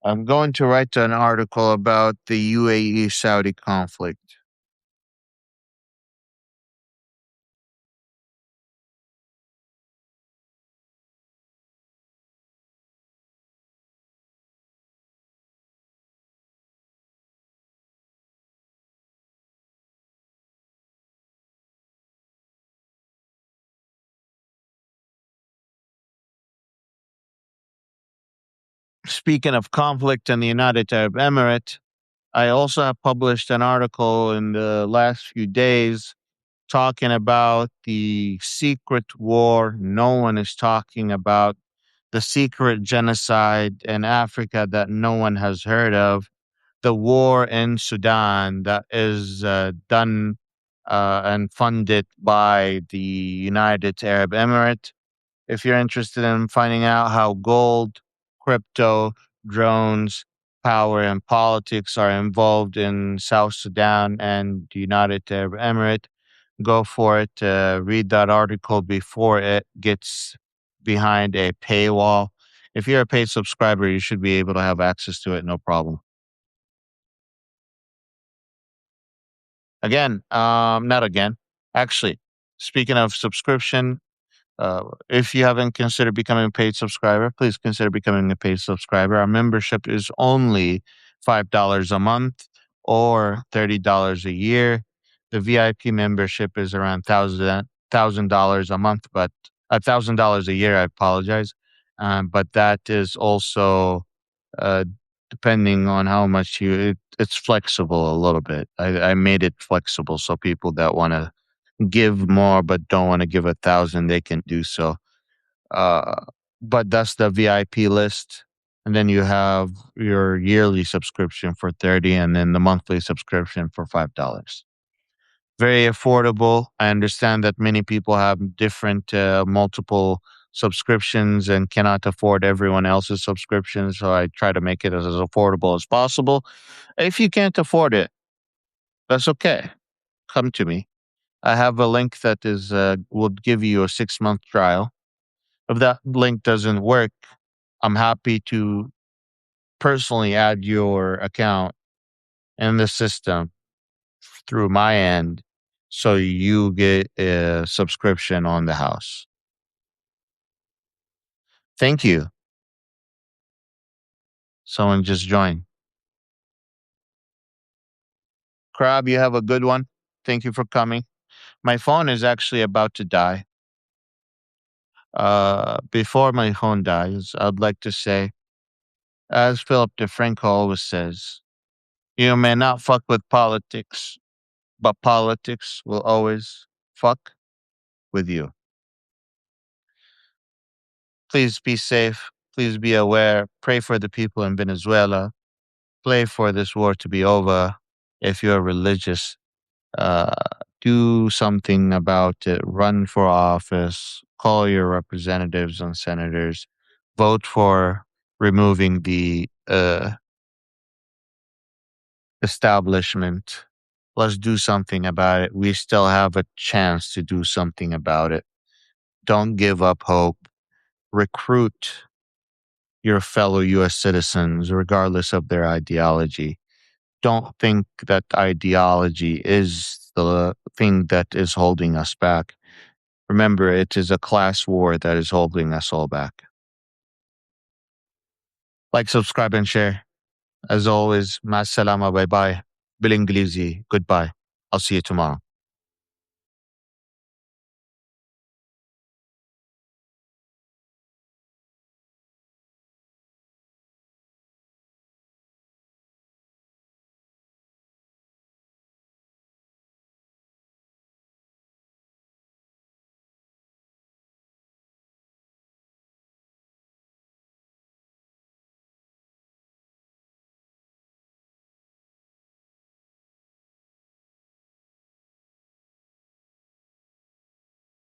I'm going to write an article about the UAE Saudi conflict. Speaking of conflict in the United Arab Emirates, I also have published an article in the last few days talking about the secret war no one is talking about, the secret genocide in Africa that no one has heard of, the war in Sudan that is done and funded by the United Arab Emirates. If you're interested in finding out how gold, crypto, drones, power, and politics are involved in South Sudan and the United Arab Emirates, go for it. Read that article before it gets behind a paywall. If you're a paid subscriber, you should be able to have access to it, no problem. Not again. Actually, speaking of subscription, if you haven't considered becoming a paid subscriber, please consider becoming a paid subscriber. Our membership is only $5 a month or $30 a year. The VIP membership is around $1,000 a month, but $1,000 a year. I apologize, but that is also uh, depending on how much it's flexible a little bit. I made it flexible so people that want to give more but don't want to give 1,000, they can do so. Uh, but that's the VIP list. And then you have your yearly subscription for 30 and then the monthly subscription for $5. Very affordable. I understand that many people have different multiple subscriptions and cannot afford everyone else's subscription. So I try to make it as affordable as possible. If you can't afford it, that's okay. Come to me. I have a link that is will give you a 6-month trial. If that link doesn't work, I'm happy to personally add your account in the system through my end so you get a subscription on the house. Thank you. Someone just joined. Crab, you have a good one. Thank you for coming. My phone is actually about to die. Before my phone dies, I'd like to say, as Philip DeFranco always says, you may not fuck with politics, but politics will always fuck with you. Please be safe. Please be aware. Pray for the people in Venezuela. Pray for this war to be over. If you're religious, uh, do something about it. Run for office. Call your representatives and senators. Vote for removing the establishment. Let's do something about it. We still have a chance to do something about it. Don't give up hope. Recruit your fellow US citizens, regardless of their ideology. Don't think that ideology is the thing that is holding us back. Remember, it is a class war that is holding us all back. Like, subscribe, and share. As always, ma salama, bye bye. Bil Goodbye. I'll see you tomorrow.